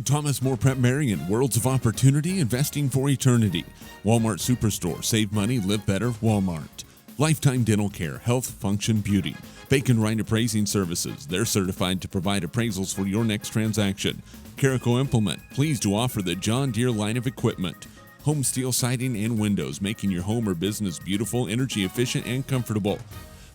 Thomas More Prep-Marian, Worlds of Opportunity, Investing for Eternity. Walmart Superstore, save money, live better, Walmart. Lifetime Dental Care, Health, Function, Beauty. Bacon Rind Appraising Services, they're certified to provide appraisals for your next transaction. Caraco Implement, pleased to offer the John Deere line of equipment. Home steel siding and windows, making your home or business beautiful, energy efficient, and comfortable.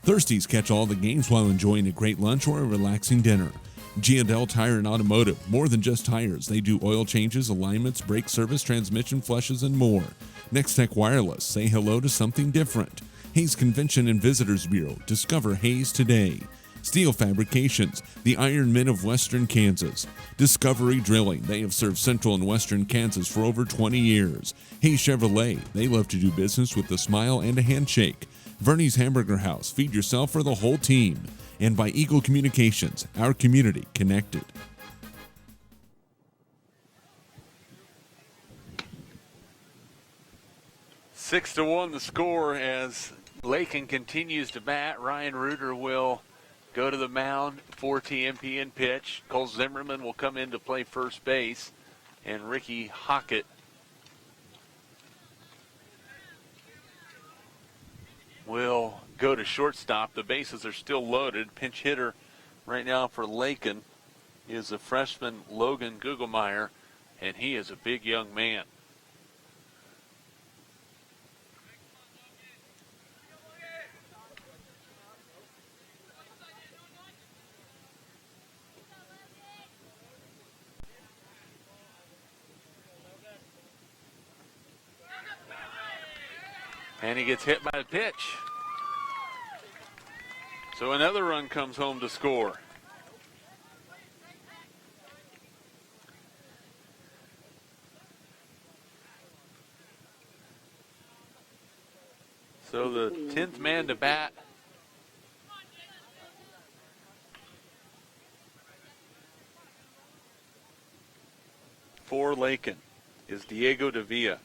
Thirsties catch all the games while enjoying a great lunch or a relaxing dinner. G&L Tire and Automotive, more than just tires. They do oil changes, alignments, brake service, transmission flushes, and more. Next Tech Wireless, say hello to something different. Hayes Convention and Visitors Bureau, discover Hayes today. Steel Fabrications, the Iron Men of Western Kansas. Discovery Drilling, they have served Central and Western Kansas for over 20 years. Hayes Chevrolet, they love to do business with a smile and a handshake. Verney's Hamburger House, feed yourself or the whole team. And by Eagle Communications, our community connected. Six to 1 the score as Lakin continues to bat. Ryan Reuter will go to the mound for TMP and pitch. Cole Zimmerman will come in to play first base, and Ricky Hockett will go to shortstop. The bases are still loaded. Pinch hitter right now for Lakin is a freshman, Logan Gugelmeyer, and he is a big young man. And he gets hit by the pitch. So another run comes home to score. So the 10th man to bat for Lakin is Diego Davila.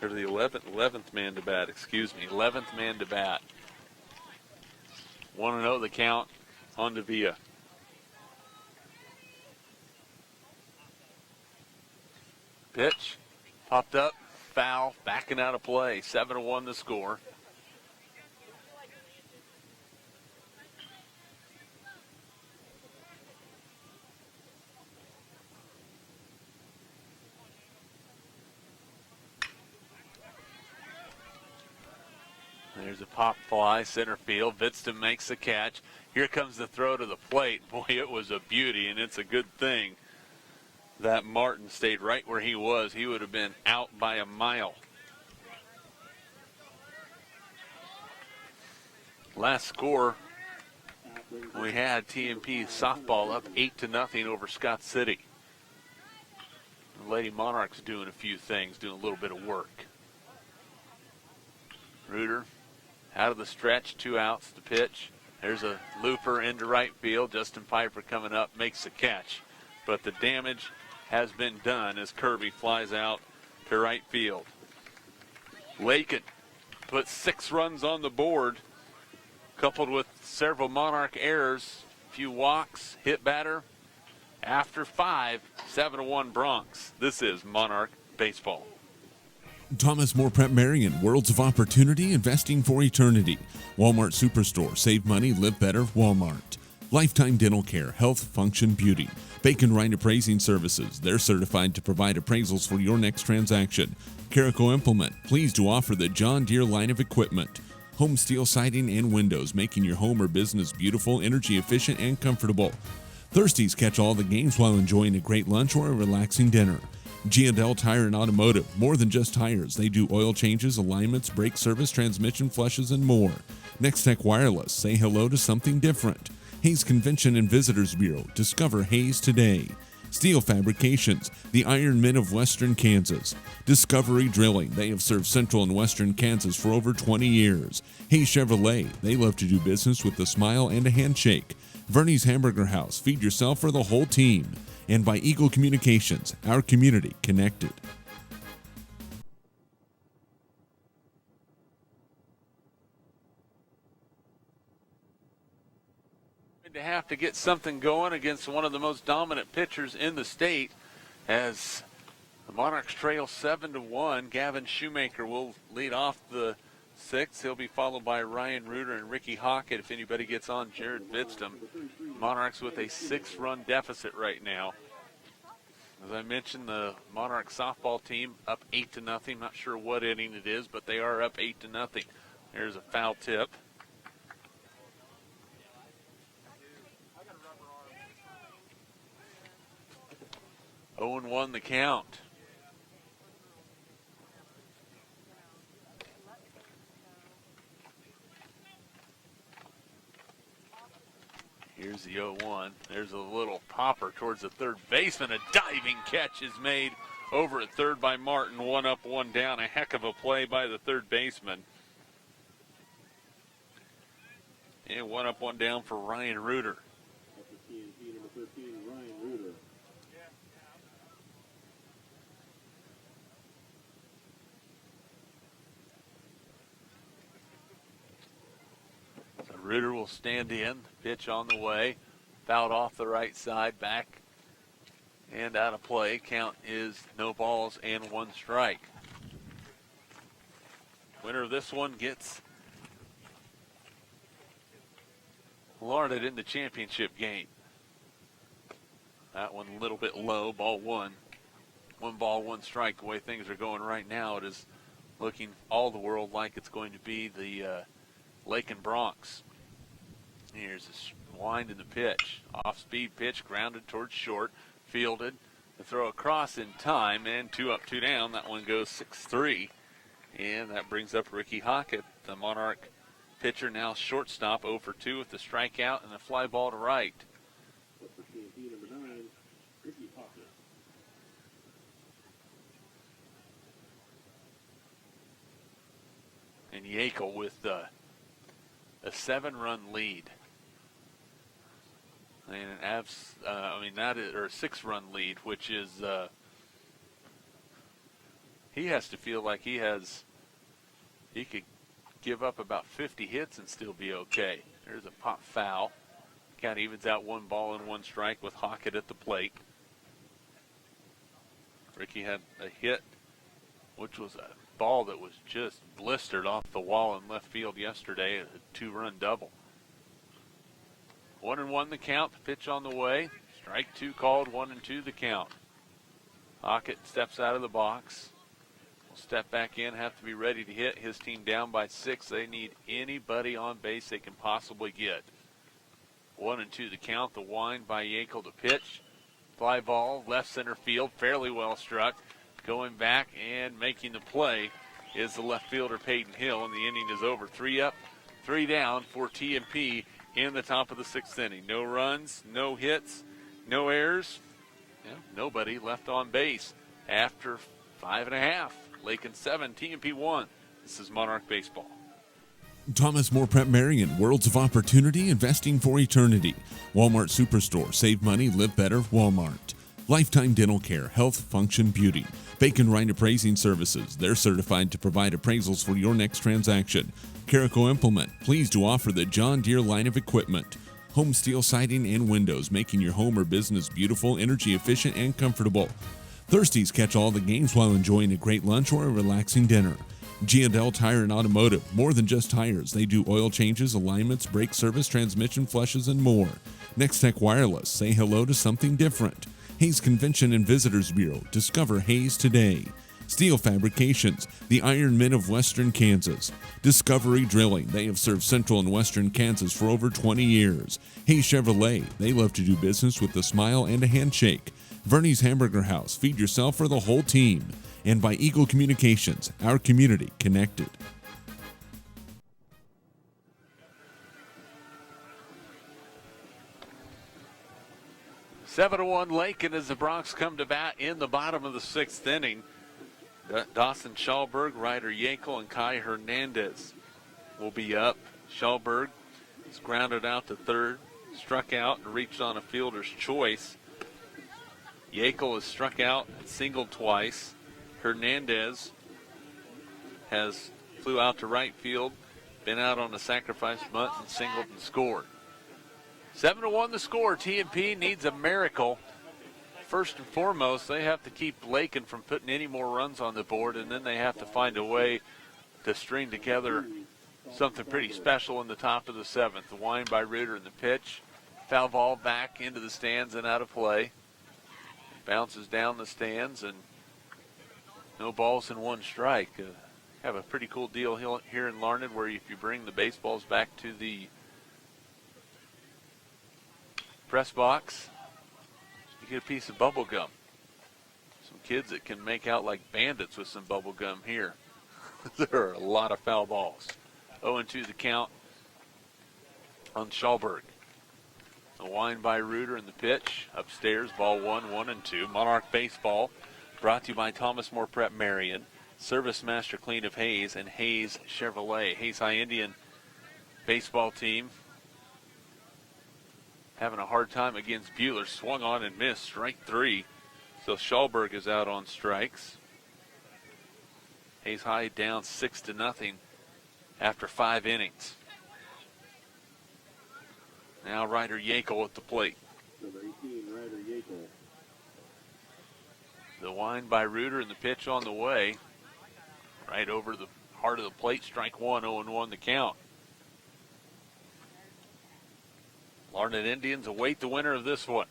Or the 11th man to bat, excuse me. 11th man to bat. 1-0 the count on Davila. Pitch, popped up, foul, backing out of play. 7-1 the score. There's a pop fly, center field. Vidston makes the catch. Here comes the throw to the plate. Boy, it was a beauty, and it's a good thing that Martin stayed right where he was. He would have been out by a mile. Last score, we had TMP softball up 8-0 over Scott City. The Lady Monarchs doing a few things, doing a little bit of work. Reuter out of the stretch, 2 outs to pitch. There's a looper into right field. Justin Piper coming up, makes the catch. But the damage has been done as Kirby flies out to right field. Lakin put 6 runs on the board, coupled with several Monarch errors, a few walks, hit batter. After 5, 7-1 Bronx. This is Monarch Baseball. Thomas More Prep Marian, Worlds of Opportunity, Investing for Eternity. Walmart Superstore, save money, live better, Walmart. Lifetime Dental Care, Health, Function, Beauty. Bacon Rind Appraising Services, they're certified to provide appraisals for your next transaction. Carico Implement, pleased to offer the John Deere line of equipment. Home Steel Siding and Windows, making your home or business beautiful, energy efficient, and comfortable. Thirsties catch all the games while enjoying a great lunch or a relaxing dinner. G&L Tire and Automotive, more than just tires. They do oil changes, alignments, brake service, transmission flushes, and more. Next Tech Wireless, say hello to something different. Hayes Convention and Visitors Bureau, discover Hayes today. Steel Fabrications, the Iron Men of Western Kansas. Discovery Drilling, they have served Central and Western Kansas for over 20 years. Hayes Chevrolet, they love to do business with a smile and a handshake. Verney's Hamburger House, feed yourself or the whole team. And by Eagle Communications, our community connected. To have to get something going against one of the most dominant pitchers in the state, as the Monarchs trail 7-1. Gavin Shoemaker will lead off the 6th. He'll be followed by Ryan Reuter and Ricky Hockett. If anybody gets on, Jared Vidston. Monarchs with a 6-run deficit right now. As I mentioned, the Monarch softball team up 8-0. Not sure what inning it is, but they are up 8-0. There's a foul tip. Oh, 0-1 the count. Here's the 0-1. There's a little popper towards the third baseman. A diving catch is made over at third by Martin. 1 up, 1 down. A heck of a play by the third baseman. And 1 up, 1 down for Ryan Reuter. TMP number 13, Ryan Reuter. So Reuter will stand in. Pitch on the way. Fouled off the right side. Back and out of play. Count is no balls and 1 strike. Winner of this one gets Larned in the championship game. That one a little bit low, ball 1. 1 ball, 1 strike. The way things are going right now, it is looking all the world like it's going to be the Lakin Bronx. Here's a wind in the pitch. Off-speed pitch, grounded towards short, fielded. The throw across in time, and 2 up, 2 down. That one goes 6-3. And that brings up Ricky Hockett, the Monarch pitcher, now shortstop, 0 for 2 with the strikeout and a fly ball to right. For TMP number 9, And Yackel with a 7-run lead. And a 6-run lead, which is he has to feel like he could give up about 50 hits and still be okay. There's a pop foul. Count evens out 1 ball and 1 strike with Hockett at the plate. Ricky had a hit, which was a ball that was just blistered off the wall in left field yesterday, a 2-run double. 1-1 the count, the pitch on the way. Strike 2 called, 1-2 the count. Hockett steps out of the box. Will step back in, have to be ready to hit. His team down by 6. They need anybody on base they can possibly get. 1-2 the count, the wind by Yackel to pitch. Fly ball, left center field, fairly well struck. Going back and making the play is the left fielder Peyton Hill, and the inning is over. 3 up, 3 down for TMP in the top of the 6th inning. No runs, no hits, no errors. Nobody left on base after 5.5. Lakin 7, TMP 1. This is Monarch Baseball. Thomas More Prep Marian, worlds of opportunity, investing for eternity. Walmart Superstore, save money, live better, Walmart. Lifetime Dental Care, health, function, beauty. Bacon Rind Appraising Services, they're certified to provide appraisals for your next transaction. Caraco Implement, pleased to offer the John Deere line of equipment. Home steel siding and windows, making your home or business beautiful, energy efficient, and comfortable. Thirsties catch all the games while enjoying a great lunch or a relaxing dinner. G&L Tire and Automotive, more than just tires. They do oil changes, alignments, brake service, transmission flushes, and more. Next Tech Wireless, say hello to something different. Hayes Convention and Visitors Bureau, discover Hayes today. Steel Fabrications, the Iron Men of Western Kansas. Discovery Drilling, they have served Central and Western Kansas for over 20 years. Hayes Chevrolet, they love to do business with a smile and a handshake. Verney's Hamburger House, feed yourself or the whole team. And by Eagle Communications, our community connected. Seven to 1 Lakin as the Bronx come to bat in the bottom of the 6th inning. Dawson Schallberg, Ryder Yackel, and Kai Hernandez will be up. Schallberg is grounded out to third, struck out and reached on a fielder's choice. Yackel has struck out and singled twice. Hernandez has flew out to right field, been out on a sacrifice bunt and singled and scored. 7 to 1 the score. TMP needs a miracle. First and foremost, they have to keep Lakin from putting any more runs on the board, and then they have to find a way to string together something pretty special in the top of the 7th. The wind by Reuter in the pitch. Foul ball back into the stands and out of play. Bounces down the stands, and no balls and 1 strike. Have a pretty cool deal here in Larned where if you bring the baseballs back to the press box, you get a piece of bubble gum. Some kids that can make out like bandits with some bubble gum here. There are a lot of foul balls. 0-2 the count on Schallberg. The wind by Reuter in the pitch. Upstairs, ball 1, 1-2. Monarch Baseball brought to you by Thomas More Prep Marian, Service Master Clean of Hayes, and Hayes Chevrolet. Hayes High Indian baseball team having a hard time against Buehler. Swung on and missed, strike 3. So Schallberg is out on strikes. Hayes High down 6-0 after 5 innings. Now Ryder Yackel at the plate. Number 18, Ryder Yackel. The wind by Reuter and the pitch on the way. Right over the heart of the plate. Strike 1, 0-1 the count. Larned Indians await the winner of this one.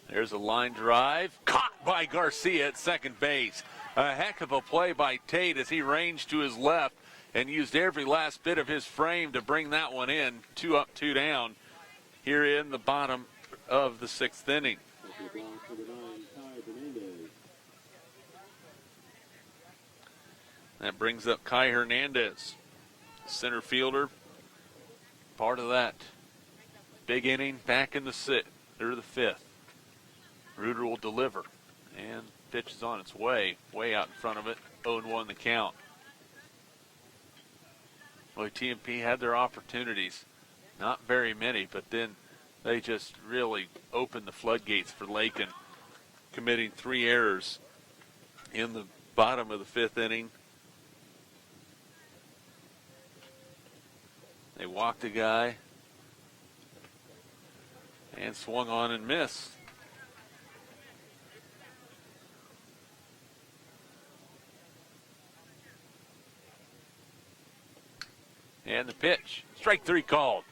There's a line drive. Caught by Garcia at second base. A heck of a play by Tate as he ranged to his left and used every last bit of his frame to bring that one in. 2 up, 2 down here in the bottom of the 6th inning. That brings up Kai Hernandez, center fielder, part of that big inning back in the 5th. Reuter will deliver, and pitch is on its way, way out in front of it. 0-1 the count. Boy, TMP had their opportunities. Not very many, but then they just really opened the floodgates for Lakin, committing 3 errors in the bottom of the 5th inning. They walked a guy and swung on and missed. And the pitch, strike 3 called.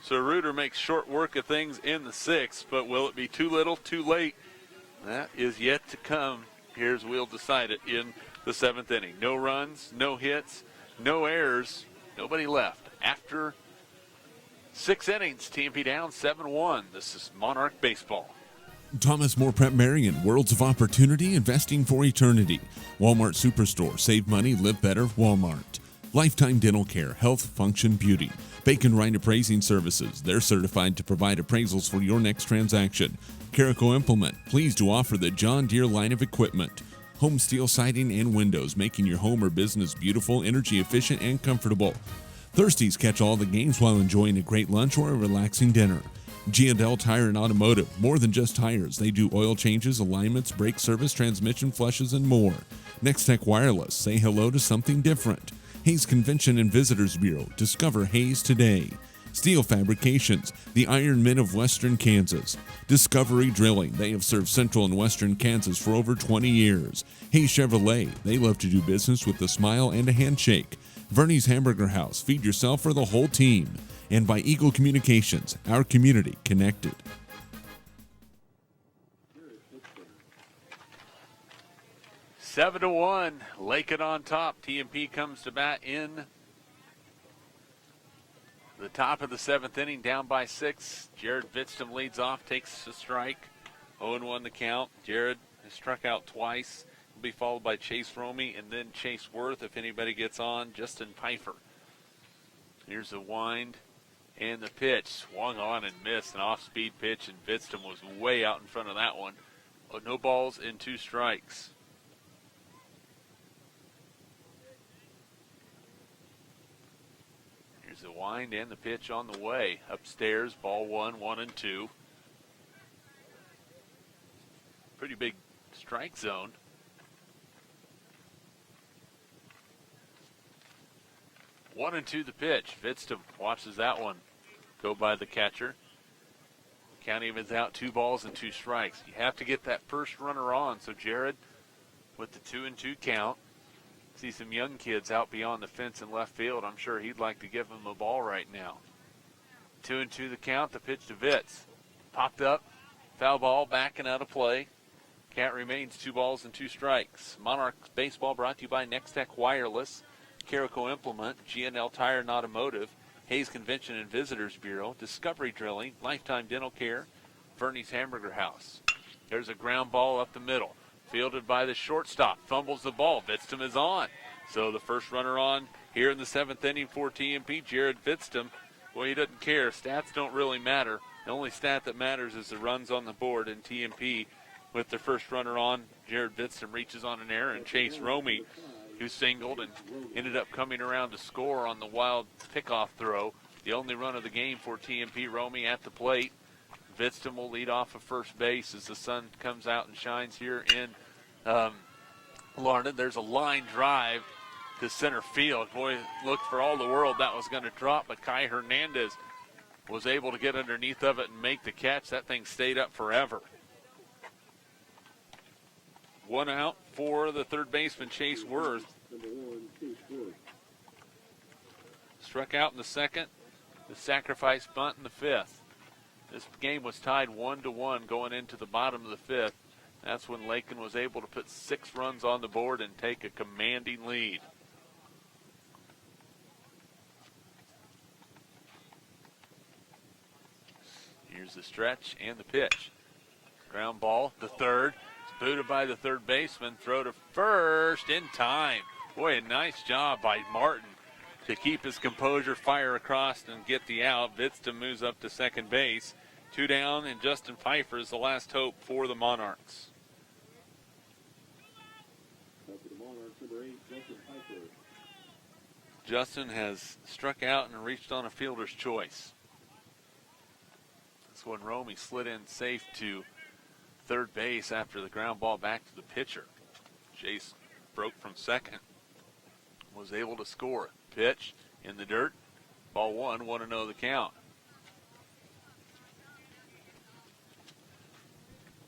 So Reuter makes short work of things in the 6th, but will it be too little, too late? That is yet to come. Here's we'll decide it in the 7th inning. No runs, no hits, no errors, nobody left. After 6 innings, TMP down 7-1. This is Monarch Baseball. Thomas More Prep Marian, worlds of opportunity, investing for eternity. Walmart Superstore, save money, live better, Walmart. Lifetime Dental Care, Health, Function, Beauty. Bacon Rind Appraising Services. They're certified to provide appraisals for your next transaction. Carico Implement, pleased to offer the John Deere line of equipment. Home steel siding and windows, making your home or business beautiful, energy efficient, and comfortable. Thirsties catch all the games while enjoying a great lunch or a relaxing dinner. G&L Tire and Automotive, more than just tires. They do oil changes, alignments, brake service, transmission flushes, and more. Next Tech Wireless, say hello to something different. Hayes Convention and Visitors Bureau, discover Hayes today. Steel Fabrications, the Iron Men of Western Kansas. Discovery Drilling, they have served Central and Western Kansas for over 20 years. Hayes Chevrolet, they love to do business with a smile and a handshake. Verney's Hamburger House, feed yourself or the whole team. And by Eagle Communications, our community connected. 7-1, Lakin on top. TMP comes to bat in the top of the 7th inning, down by 6. Jared Vitztum leads off, takes a strike. 0-1 the count. Jared has struck out twice. Will be followed by Chase Romey and then Chase Worth if anybody gets on. Justin Pfeiffer. Here's the wind and the pitch. Swung on and missed. An off-speed pitch, and Vitztum was way out in front of that one. No balls and 2 strikes. Here's the wind and the pitch on the way. Upstairs, ball 1, 1-2. Pretty big strike zone. One and 2 the pitch. Vitztum watches that one go by the catcher. Counting is out, 2 balls and 2 strikes. You have to get that first runner on. So Jared with the 2-2 count. See some young kids out beyond the fence in left field. I'm sure he'd like to give them a ball right now. 2-2 the count. The pitch to Vitz. Popped up. Foul ball backing out of play. Count remains 2 balls and 2 strikes. Monarch Baseball brought to you by Next Tech Wireless, Carico Implement, G&L Tire and Automotive, Hayes Convention and Visitors Bureau, Discovery Drilling, Lifetime Dental Care, Verney's Hamburger House. There's a ground ball up the middle. Fielded by the shortstop. Fumbles the ball. Vitztum is on. So the first runner on here in the 7th inning for TMP, Jared Vitztum. Well, he doesn't care. Stats don't really matter. The only stat that matters is the runs on the board. And TMP, with their first runner on, Jared Vitztum reaches on an error. And Chase Romey, who singled and ended up coming around to score on the wild pickoff throw. The only run of the game for TMP. Romey at the plate. Vitztum will lead off of first base as the sun comes out and shines here in Larned. There's a line drive to center field. Boy, looked for all the world that was going to drop, but Kai Hernandez was able to get underneath of it and make the catch. That thing stayed up forever. 1 out for the third baseman, Chase Worth. Struck out in the 2nd. The sacrifice bunt in the 5th. This game was tied 1-1 going into the bottom of the 5th. That's when Lakin was able to put 6 runs on the board and take a commanding lead. Here's the stretch and the pitch. Ground ball, the 3rd. It's booted by the 3rd baseman. Throw to first in time. Boy, a nice job by Martin to keep his composure, fire across, and get the out. Vitztum moves up to 2nd base. 2 down, and Justin Pfeiffer is the last hope for the Monarchs. For the Monarchs, number 8, Justin Pfeiffer. Justin has struck out and reached on a fielder's choice. This one, Romy slid in safe to third base after the ground ball back to the pitcher. Jace broke from second, was able to score. Pitch in the dirt. Ball one, 1-0 the count.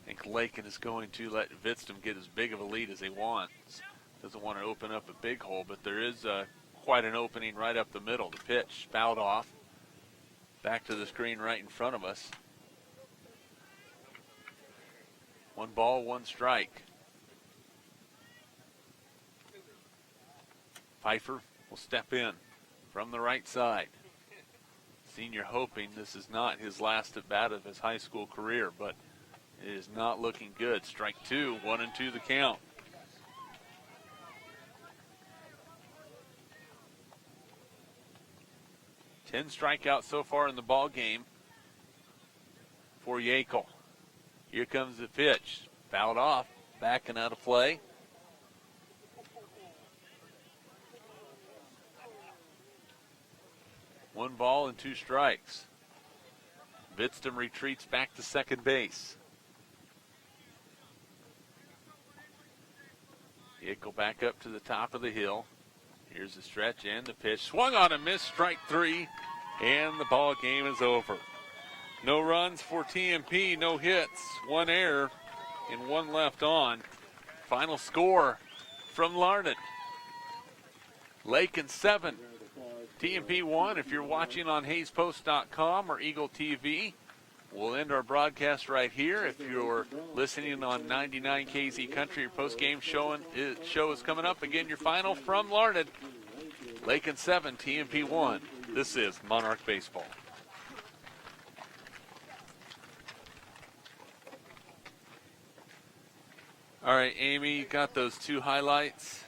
I think Lakin is going to let Vidstum get as big of a lead as he wants. Doesn't want to open up a big hole, but there is quite an opening right up the middle. The pitch fouled off. Back to the screen right in front of us. 1 ball, 1 strike. Pfeiffer will step in from the right side. Senior hoping this is not his last at bat of his high school career, but it is not looking good. Strike 2, 1-2 the count. Ten strikeouts so far in the ball game for Yakel. Here comes the pitch. Fouled off, backing out of play. One ball and 2 strikes. Vidstum retreats back to second base. Yakel back up to the top of the hill. Here's the stretch and the pitch. Swung on a miss, strike 3, and the ball game is over. No runs for TMP, no hits, 1 error, and 1 left on. Final score from Larned. Lakin 7, TMP 1. If you're watching on HayesPost.com or Eagle TV, we'll end our broadcast right here. If you're listening on 99 KZ Country, your post-game show is coming up. Again, your final from Larned. Lakin 7, TMP 1. This is Monarch Baseball. All right, Amy, you got those 2 highlights.